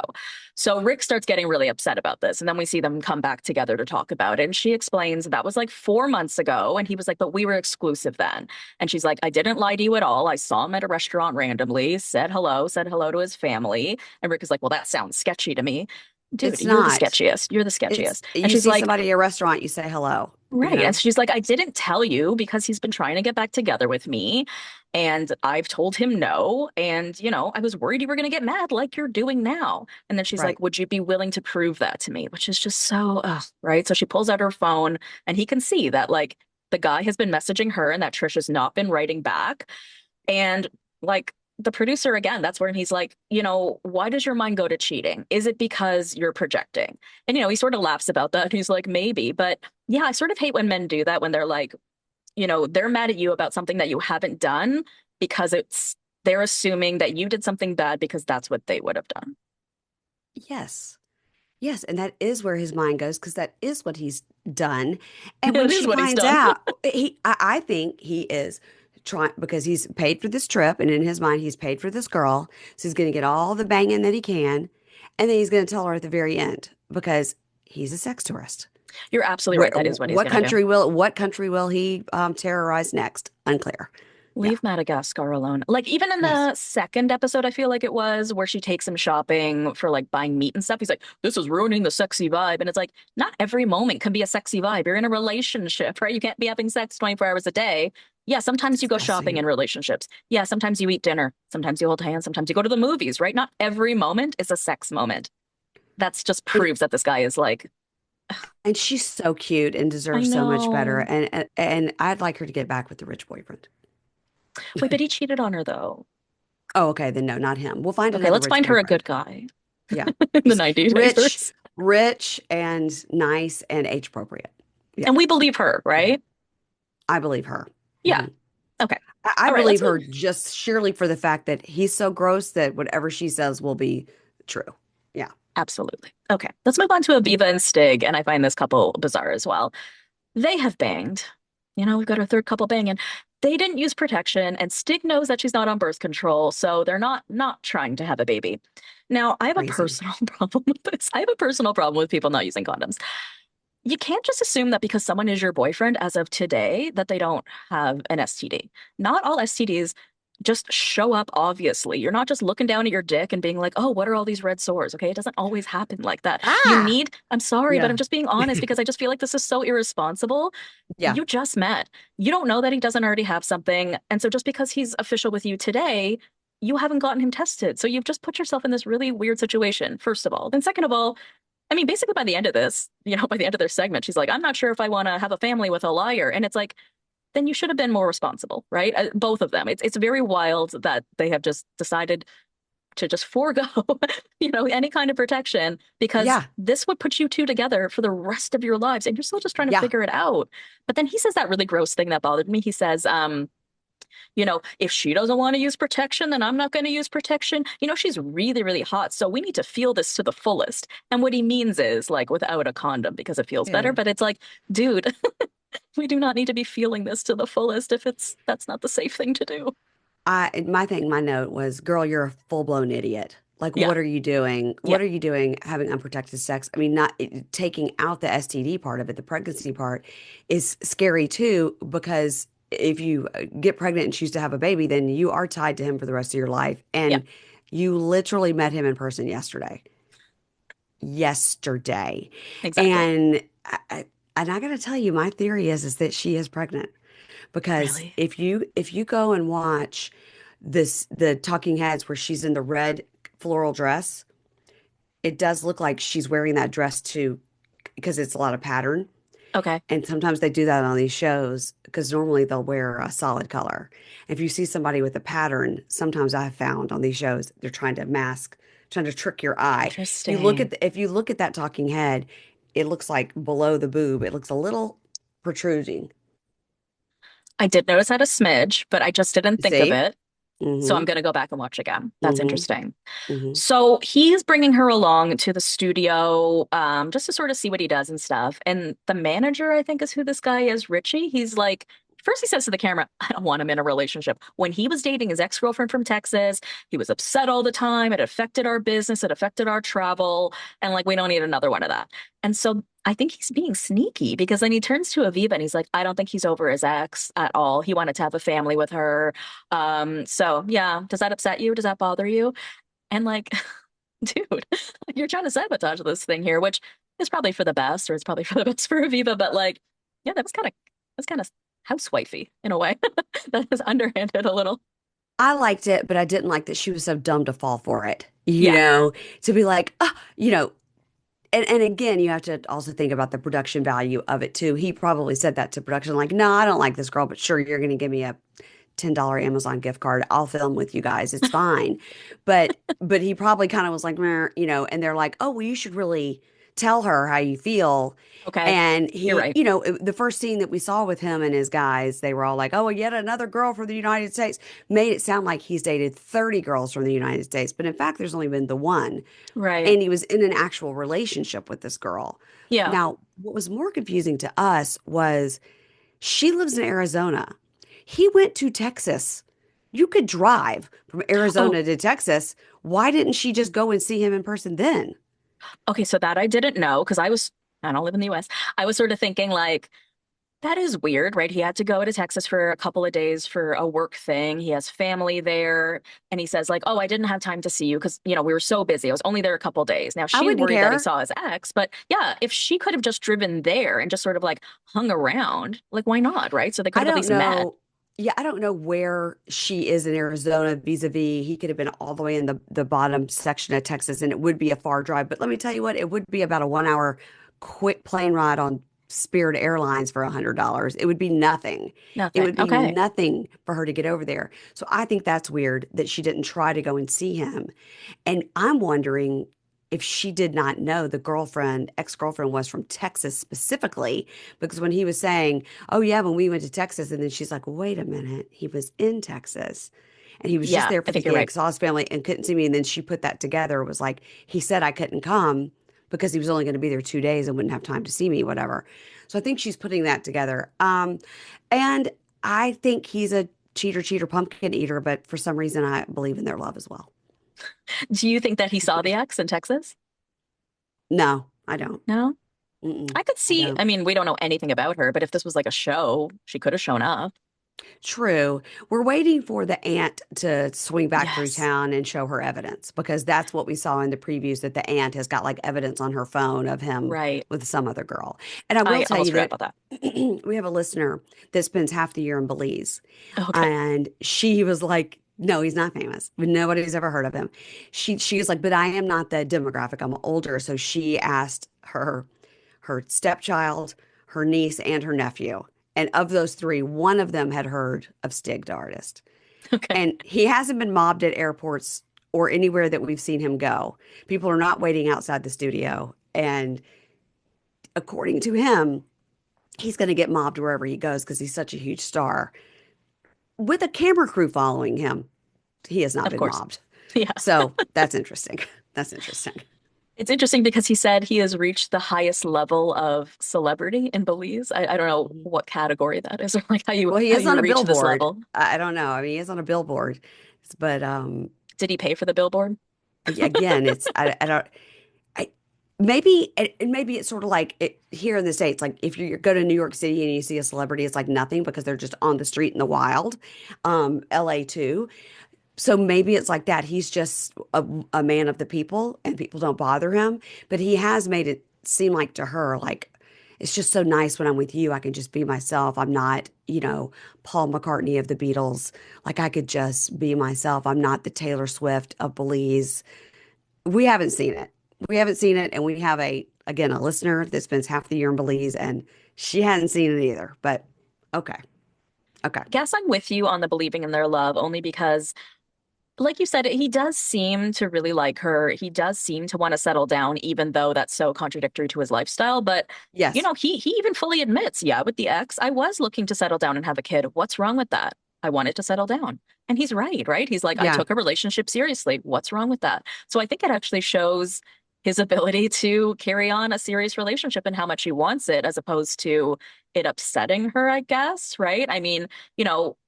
So Rick starts getting really upset about this. And then we see them come back together to talk about it. And she explains that was like 4 months ago. And he was like, "But we were exclusive then." And she's like, "I didn't lie to you at all. I saw him at a restaurant randomly, said hello to his family." And Rick is like, "Well, that sounds sketchy to me." Dude, It's you're the not. sketchiest. You're the It's sketchiest. And you she's see like, somebody at a restaurant, you say hello. You right. And know. she's like, "I didn't tell you because he's been trying to get back together with me. And I've told him no. And, I was worried you were going to get mad like you're doing now." And then she's Right. like, "Would you be willing to prove that to me?" Which is just so, right. So she pulls out her phone and he can see that, like, the guy has been messaging her and that Trisha's not been writing back. And like the producer again, that's where he's like, "Why does your mind go to cheating? Is it because you're projecting?" And he sort of laughs about that. He's like, "Maybe." But yeah, I sort of hate when men do that when they're like, they're mad at you about something that you haven't done because they're assuming that you did something bad because that's what they would have done. Yes. Yes, and that is where his mind goes because that is what he's done. And when It is she what he's finds done. out, I think he is trying because he's paid for this trip, and in his mind, he's paid for this girl. So he's going to get all the banging that he can, and then he's going to tell her at the very end because he's a sex tourist. You're absolutely Where, right. That is what he's going to do. what country will he terrorize next? Unclear. Yeah. Leave Madagascar alone. Like even in Yes. the second episode, I feel like it was where she takes him shopping for like buying meat and stuff. He's like, "This is ruining the sexy vibe," and it's like, not every moment can be a sexy vibe. You're in a relationship, right? You can't be having sex 24 hours a day. Yeah, sometimes you go shopping Disgusting. in relationships. Yeah, sometimes you eat dinner. Sometimes you hold hands. Sometimes you go to the movies, right? Not every moment is a sex moment. That's just And proves that this guy is like, and she's so cute and I deserves so much better. know. And I'd like her to get back with the rich boyfriend. Wait, but he cheated on her though. Oh, okay, then no, not him. We'll find Okay, another let's rich find her a boyfriend. good guy Yeah. in the Just 90 days. rich and nice and age appropriate. Yeah. And we believe her, right? I believe her. Yeah. Mhm. Okay. I All right, believe let's her move. just sheerly for the fact that he's so gross that whatever she says will be true. Yeah. Absolutely. Okay. Let's move on to Aviva and Stig. And I find this couple bizarre as well. They have banged. We've got our third couple banging. They didn't use protection, and Stig knows that she's not on birth control, so they're not trying to have a baby. Now, I have a Crazy. personal problem with this. I have a personal problem with people not using condoms. You can't just assume that because someone is your boyfriend as of today that they don't have an STD. Not all STDs just show up obviously. You're not just looking down at your dick and being like, "Oh, what are all these red sores?" Okay? It doesn't always happen like that. Ah. I'm sorry, but I'm Yeah. just being honest because I just feel like this is so irresponsible. Yeah. You just met. You don't know that he doesn't already have something. And so just because he's official with you today, you haven't gotten him tested. So you've just put yourself in this really weird situation, first of all. Then second of all, I mean, basically by the end of this, by the end of their segment, she's like, "I'm not sure if I want to have a family with a liar." And it's like, then you should have been more responsible, right? Both of them. It's very wild that they have just decided to just forego, any kind of protection because Yeah. this would put you two together for the rest of your lives, and you're still just trying to Yeah. figure it out. But then he says that really gross thing that bothered me. He says, if she doesn't want to use protection, then I'm not going to use protection. She's really, really hot. So we need to feel this to the fullest. And what he means is like without a condom because it feels better. Yeah. But it's like, dude, we do not need to be feeling this to the fullest if that's not the safe thing to do. My note was, girl, you're a full-blown idiot. Like, Yeah. what are you doing? Yeah. What are you doing having unprotected sex? I mean, not taking out the STD part of it, the pregnancy part is scary too, because if you get pregnant and choose to have a baby, then you are tied to him for the rest of your life. Yeah. And you literally met him in person yesterday. Yesterday. Exactly. And I gotta tell you, my theory is that she is pregnant. Because Really? if you go and watch the talking heads where she's in the red floral dress, it does look like she's wearing that dress too because it's a lot of pattern. Okay. And sometimes they do that on these shows because normally they'll wear a solid color. If you see somebody with a pattern, sometimes I have found on these shows they're trying to mask, trying to trick your eye. Interesting. If you look at that talking head, it looks like below the boob, it looks a little protruding. I did notice that a smidge, but I just didn't think of See? it. So I'm Mm-hmm. going to go back and watch again. That's Mm-hmm. interesting. Mm-hmm. So he's bringing her along to the studio just to sort of see what he does and stuff. And the manager, I think, is who this guy is, Richie. He's like, first he says to the camera, "I don't want him in a relationship." When he was dating his ex-girlfriend from Texas, he was upset all the time. It affected our business, it affected our travel. And like, we don't need another one of that. And so I think he's being sneaky because then he turns to Aviva and he's like, "I don't think he's over his ex at all. He wanted to have a family with her." So yeah, does that upset you? Does that bother you? And like, dude, you're trying to sabotage this thing here, which is probably for the best, or it's probably for the best for Aviva. But like, yeah, that's kind of housewifey in a way. That is underhanded a little. I liked it, but I didn't like that she was so dumb to fall for it. Yeah, To be like, and again, you have to also think about the production value of it too. He probably said that to production, like, "No, I don't like this girl, but sure, you're going to give me a $10 Amazon gift card. I'll film with you guys. It's fine." But he probably kind of was like, "Meh," and they're like, "Oh, well, you should really tell her how you feel. Okay. And You're he, right. the first scene that we saw with him and his guys, they were all like, oh, yet another girl from the United States, made it sound like he's dated 30 girls from the United States. But in fact, there's only been the one. Right. And he was in an actual relationship with this girl. Yeah. Now, what was more confusing to us was she lives in Arizona. He went to Texas. You could drive from Oh, Arizona to Texas. Why didn't she just go and see him in person then? okay. So that I didn't know because I don't live in the US. I was sort of thinking like, that is weird, right? He had to go to Texas for a couple of days for a work thing. He has family there. And he says, like, oh, I didn't have time to see you because, we were so busy. I was only there a couple of days. Now I she's wouldn't worried that he care. saw his ex. But yeah, if she could have just driven there and just sort of like hung around, like, why not? Right. So they could I have at don't least met. know. Yeah, I don't know where she is in Arizona vis-a-vis. He could have been all the way in the bottom section of Texas, and it would be a far drive. But let me tell you what, it would be about a 1 hour quick plane ride on Spirit Airlines for $100. It would be nothing. It Nothing. would be Okay. nothing for her to get over there. So I think that's weird that she didn't try to go and see him. And I'm wondering if she did not know the girlfriend, ex-girlfriend was from Texas specifically, because when he was saying, oh, yeah, when we went to Texas, and then she's like, wait a minute, he was in Texas. And he was just Yeah, there I for the think you're right. gig, saw his family, and couldn't see me. And then she put that together. It was like, he said I couldn't come because he was only going to be there 2 days and wouldn't have time to see me, whatever. So I think she's putting that together. And I think he's a cheater, pumpkin eater, but for some reason, I believe in their love as well. Do you think that he saw the ex in Texas? No, I don't. No? Mm-mm, I could I see, don't. I mean, we don't know anything about her, but if this was like a show, she could have shown up. True. We're waiting for the aunt to swing back through Yes. town and show her evidence because that's what we saw in the previews that the aunt has got like evidence on her phone of him Right. with some other girl. And I will I tell almost you forgot that about that. we have a listener that spends half the year in Belize, Okay. and she was like, no, he's not famous. Nobody's ever heard of him. She was like, but I am not the demographic. I'm older. So she asked her stepchild, her niece, and her nephew. And of those three, one of them had heard of Stig the artist. Okay. And he hasn't been mobbed at airports or anywhere that we've seen him go. People are not waiting outside the studio. And according to him, he's going to get mobbed wherever he goes because he's such a huge star. With a camera crew following him, he has not Of been course. mobbed. Yeah. So that's interesting. That's interesting. It's interesting because he said he has reached the highest level of celebrity in Belize. I don't know what category that is or like Well, he how is you on a reach this billboard. level. I don't know. I mean, he is on a billboard, but Did he pay for the billboard? again, it's I don't. I maybe and maybe it's sort of like here in the States, like if you go to New York City and you see a celebrity, it's like nothing because they're just on the street in the wild. LA too. So maybe it's like that. He's just a man of the people and people don't bother him. But he has made it seem like to her, like, it's just so nice when I'm with you. I can just be myself. I'm not, Paul McCartney of the Beatles. Like I could just be myself. I'm not the Taylor Swift of Belize. We haven't seen it. We haven't seen it. And we have again, a listener that spends half the year in Belize and she hadn't seen it either. But okay. Okay. I guess I'm with you on the believing in their love only because like you said, he does seem to really like her. He does seem to want to settle down, even though that's so contradictory to his lifestyle. But Yes. he even fully admits, yeah, with the ex, I was looking to settle down and have a kid. What's wrong with that? I wanted to settle down. And he's right, right? He's like, I Yeah. took a relationship seriously. What's wrong with that? So I think it actually shows his ability to carry on a serious relationship and how much he wants it, as opposed to it upsetting her, I guess, right? I mean,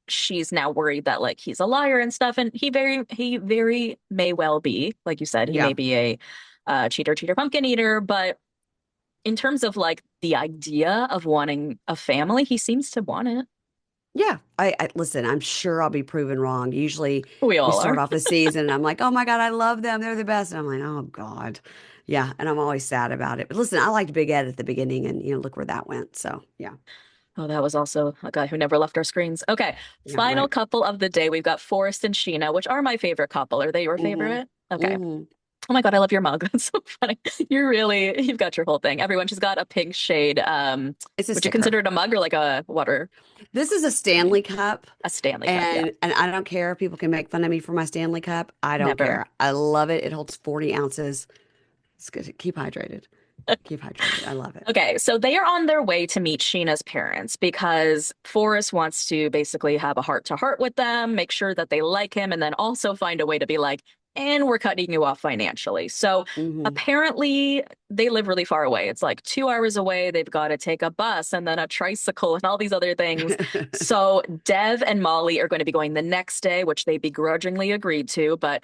she's now worried that like he's a liar and stuff, and he very may well be, like you said, he may Yeah. be a cheater, pumpkin eater, but in terms of like the idea of wanting a family, he seems to want it. Yeah, I listen. I'm sure I'll be proven wrong. Usually, We we all start are. off a season, and I'm like, "Oh my God, I love them. They're the best." And I'm like, "Oh God, yeah." And I'm always sad about it. But listen, I liked Big Ed at the beginning, and look where that went. So yeah, Oh, that was also a guy who never left our screens. Okay, yeah, final right. couple of the day. We've got Forrest and Sheena, which are my favorite couple. Are they your Mm-hmm. favorite? Okay. Mm-hmm. Oh my God, I love your mug. That's so funny. You've got your whole thing. Everyone, she's got a pink shade. It's a Would you sticker. consider it a mug or like a water This is a thingy? Stanley Cup, A Stanley Cup, yeah. and I don't care if people can make fun of me for my Stanley Cup. I don't Never. care. I love it. It holds 40 ounces. It's good. Keep hydrated. Keep hydrated. I love it. Okay, so they are on their way to meet Sheena's parents because Forrest wants to basically have a heart to heart with them, make sure that they like him, and then also find a way to be like, and we're cutting you off financially. So Hmm. apparently they live really far away. It's like 2 hours away. They've got to take a bus and then a tricycle and all these other things. So Dev and Molly are going to be going the next day, which they begrudgingly agreed to, but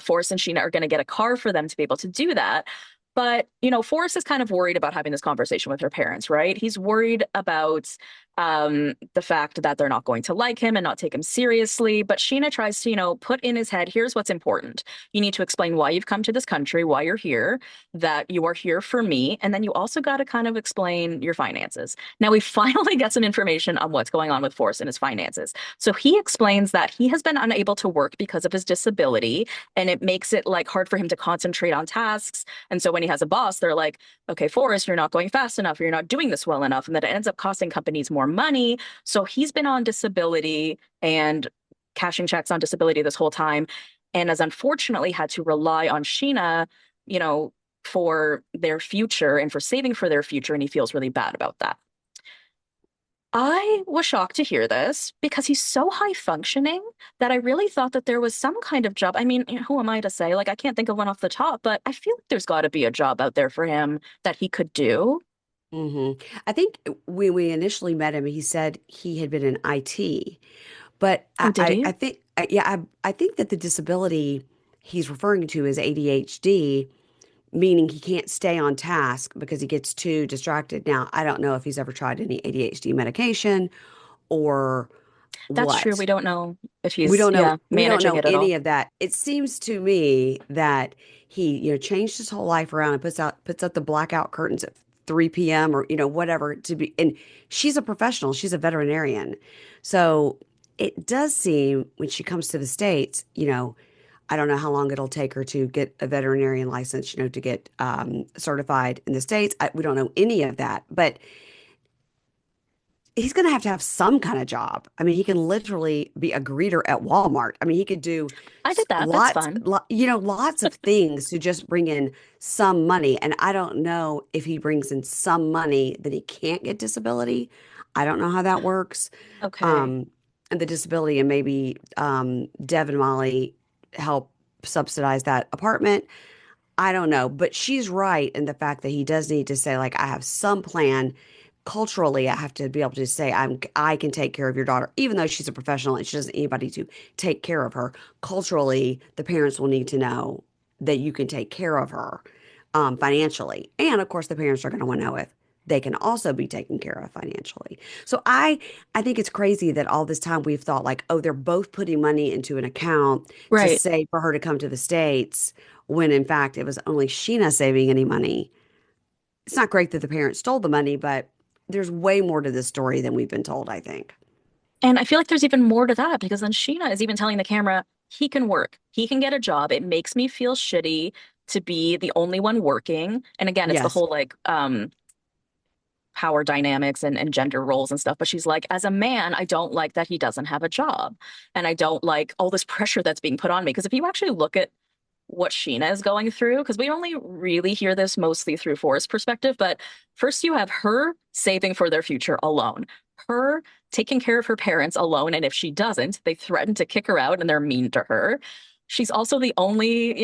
Forrest and Sheena are going to get a car for them to be able to do that. But, Forrest is kind of worried about having this conversation with her parents, right? He's worried about the fact that they're not going to like him and not take him seriously. But Sheena tries to, put in his head, here's what's important. You need to explain why you've come to this country, why you're here, that you are here for me. And then you also got to kind of explain your finances. Now we finally get some information on what's going on with Forrest and his finances. So he explains that he has been unable to work because of his disability, and it makes it like hard for him to concentrate on tasks. And so when he has a boss, they're like, okay, Forrest, you're not going fast enough, or you're not doing this well enough. And that it ends up costing companies more money. So he's been on disability and cashing checks on disability this whole time, and has unfortunately had to rely on Sheena, you know, for their future and for saving for their future. And he feels really bad about that. I was shocked to hear this because he's so high functioning that I really thought that there was some kind of job. I mean, who am I to say? Like, I can't think of one off the top, but I feel like there's got to be a job out there for him that he could do. Hmm. I think when we initially met him, he said he had been in IT, but Oh, did he? I think, yeah, I think that the disability he's referring to is ADHD, meaning he can't stay on task because he gets too distracted. Now, I don't know if he's ever tried any ADHD medication or That's true. what. We don't know if he's, yeah, We don't managing know it at any all. of that. It seems to me that he, changed his whole life around and puts up the blackout curtains at 3 p.m. or, whatever to be. And she's a professional, she's a veterinarian. So it does seem when she comes to the States, I don't know how long it'll take her to get a veterinarian license, to get certified in the States. We don't know any of that, but he's going to have some kind of job. I mean, he can literally be a greeter at Walmart. I mean, he could do I did that. That's fun. lots of things to just bring in some money. And I don't know if he brings in some money that he can't get disability. I don't know how that works. Okay. Um, and the disability, and maybe Dev and Molly help subsidize that apartment. I don't know, but she's right in the fact that he does need to say, like, I have some plan. Culturally, I have to be able to say, I can take care of your daughter, even though she's a professional and she doesn't need anybody to take care of her. Culturally, the parents will need to know that you can take care of her financially. And of course, the parents are going to want to know if they can also be taken care of financially. So I think it's crazy that all this time we've thought like, oh, they're both putting money into an account to Right. save for her to come to the States, when in fact it was only Sheena saving any money. It's not great that the parents stole the money, but there's way more to this story than we've been told, I think. And I feel like there's even more to that because then Sheena is even telling the camera he can work, he can get a job. It makes me feel shitty to be the only one working. And again, it's the Yes. whole like power dynamics and gender roles and stuff. But she's like, as a man, I don't like that he doesn't have a job. And I don't like all this pressure that's being put on me. Because if you actually look at what Sheena is going through, because we only really hear this mostly through Forrest's perspective. But first, you have her saving for their future alone, her taking care of her parents alone. And if she doesn't, they threaten to kick her out and they're mean to her. She's also the only,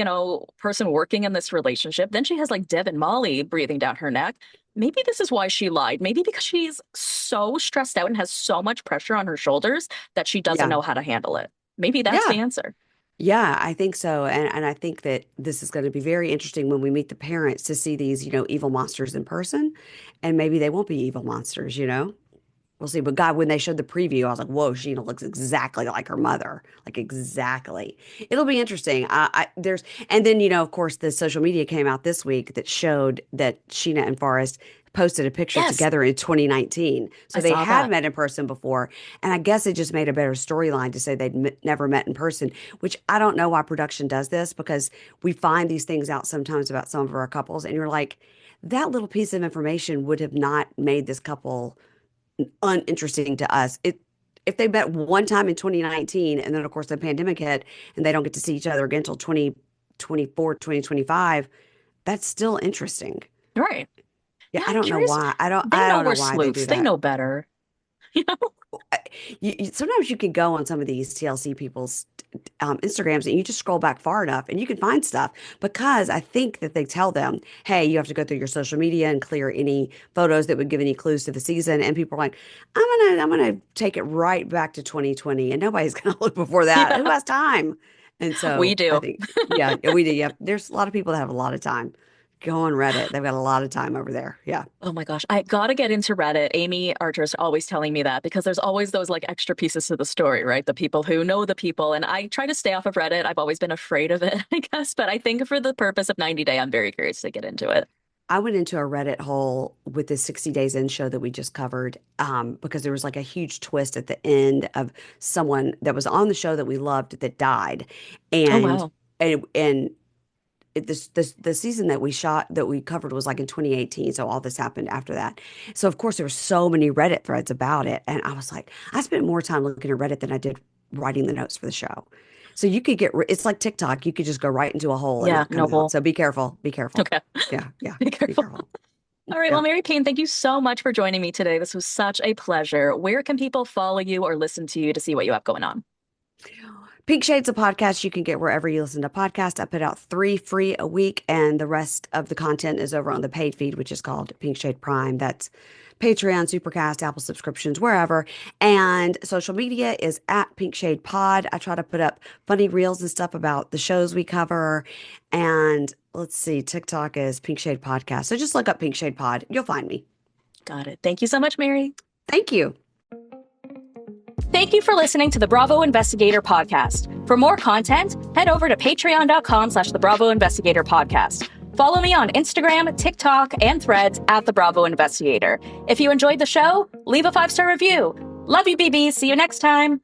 person working in this relationship. Then she has like Deb and Molly breathing down her neck. Maybe this is why she lied. Maybe because she's so stressed out and has so much pressure on her shoulders that she doesn't Yeah. know how to handle it. Maybe that's the Yeah. answer. Yeah, I think so. And I think that this is going to be very interesting when we meet the parents to see these, evil monsters in person. And maybe they won't be evil monsters, We'll see. But God, when they showed the preview, I was like, whoa, Sheena looks exactly like her mother. Like exactly. It'll be interesting. And then, of course, the social media came out this week that showed that Sheena and Forrest posted a picture Yes, together in 2019. I So they saw had that. met in person before. And I guess it just made a better storyline to say never met in person, which I don't know why production does this, because we find these things out sometimes about some of our couples. And you're like, that little piece of information would have not made this couple uninteresting to us. If they met one time in 2019 and then of course the pandemic hit and they don't get to see each other again until 2024, 2025, that's still interesting. Right. Yeah, Yeah, I I'm don't know curious. why. They I know don't know we're why they do sleuths. They that. know better. You know? Sometimes you can go on some of these TLC people's Instagrams and you just scroll back far enough and you can find stuff because I think that they tell them, hey, you have to go through your social media and clear any photos that would give any clues to the season. And people are like, I'm gonna take it right back to 2020 and nobody's gonna look before that. Who Yeah, has time? And we so I do. think, yeah, we do. Yeah, there's a lot of people that have a lot of time. Go on Reddit. They've got a lot of time over there. Yeah. Oh my gosh, I gotta get into Reddit. Amy Archer's always telling me that because there's always those like extra pieces to the story, right? The people who know the people. And I try to stay off of Reddit. I've always been afraid of it, I guess. But I think for the purpose of 90 Day, I'm very curious to get into it. I went into a Reddit hole with this 60 Days In show that we just covered because there was like a huge twist at the end of someone that was on the show that we loved that died. Oh And wow. and the season that we shot that we covered was like in 2018, so all this happened after that. So of course there were so many Reddit threads about it, and I was like, I spent more time looking at Reddit than I did writing the notes for the show. So you could it's like TikTok, you could just go right into a hole and Yeah, not come out. noble. So be careful, be careful. Okay. Yeah, yeah, Be be careful. careful. All right. Yeah. Well, Mary Payne, thank you so much for joining me today. This was such a pleasure. Where can people follow you or listen to you to see what you have going on? Pink Shades, a podcast you can get wherever you listen to podcasts. I put out 3 free a week, and the rest of the content is over on the paid feed, which is called Pink Shade Prime. That's Patreon, Supercast, Apple subscriptions, wherever. And social media is at Pink Shade Pod. I try to put up funny reels and stuff about the shows we cover. And let's see, TikTok is Pink Shade Podcast. So just look up Pink Shade Pod. You'll find me. Got it. Thank you so much, Mary. Thank you. Thank you for listening to the Bravo Investigator podcast. For more content, head over to patreon.com/the Bravo Investigator podcast. Follow me on Instagram, TikTok, and Threads at the Bravo Investigator. If you enjoyed the show, leave a 5-star review. Love you, BB. See you next time.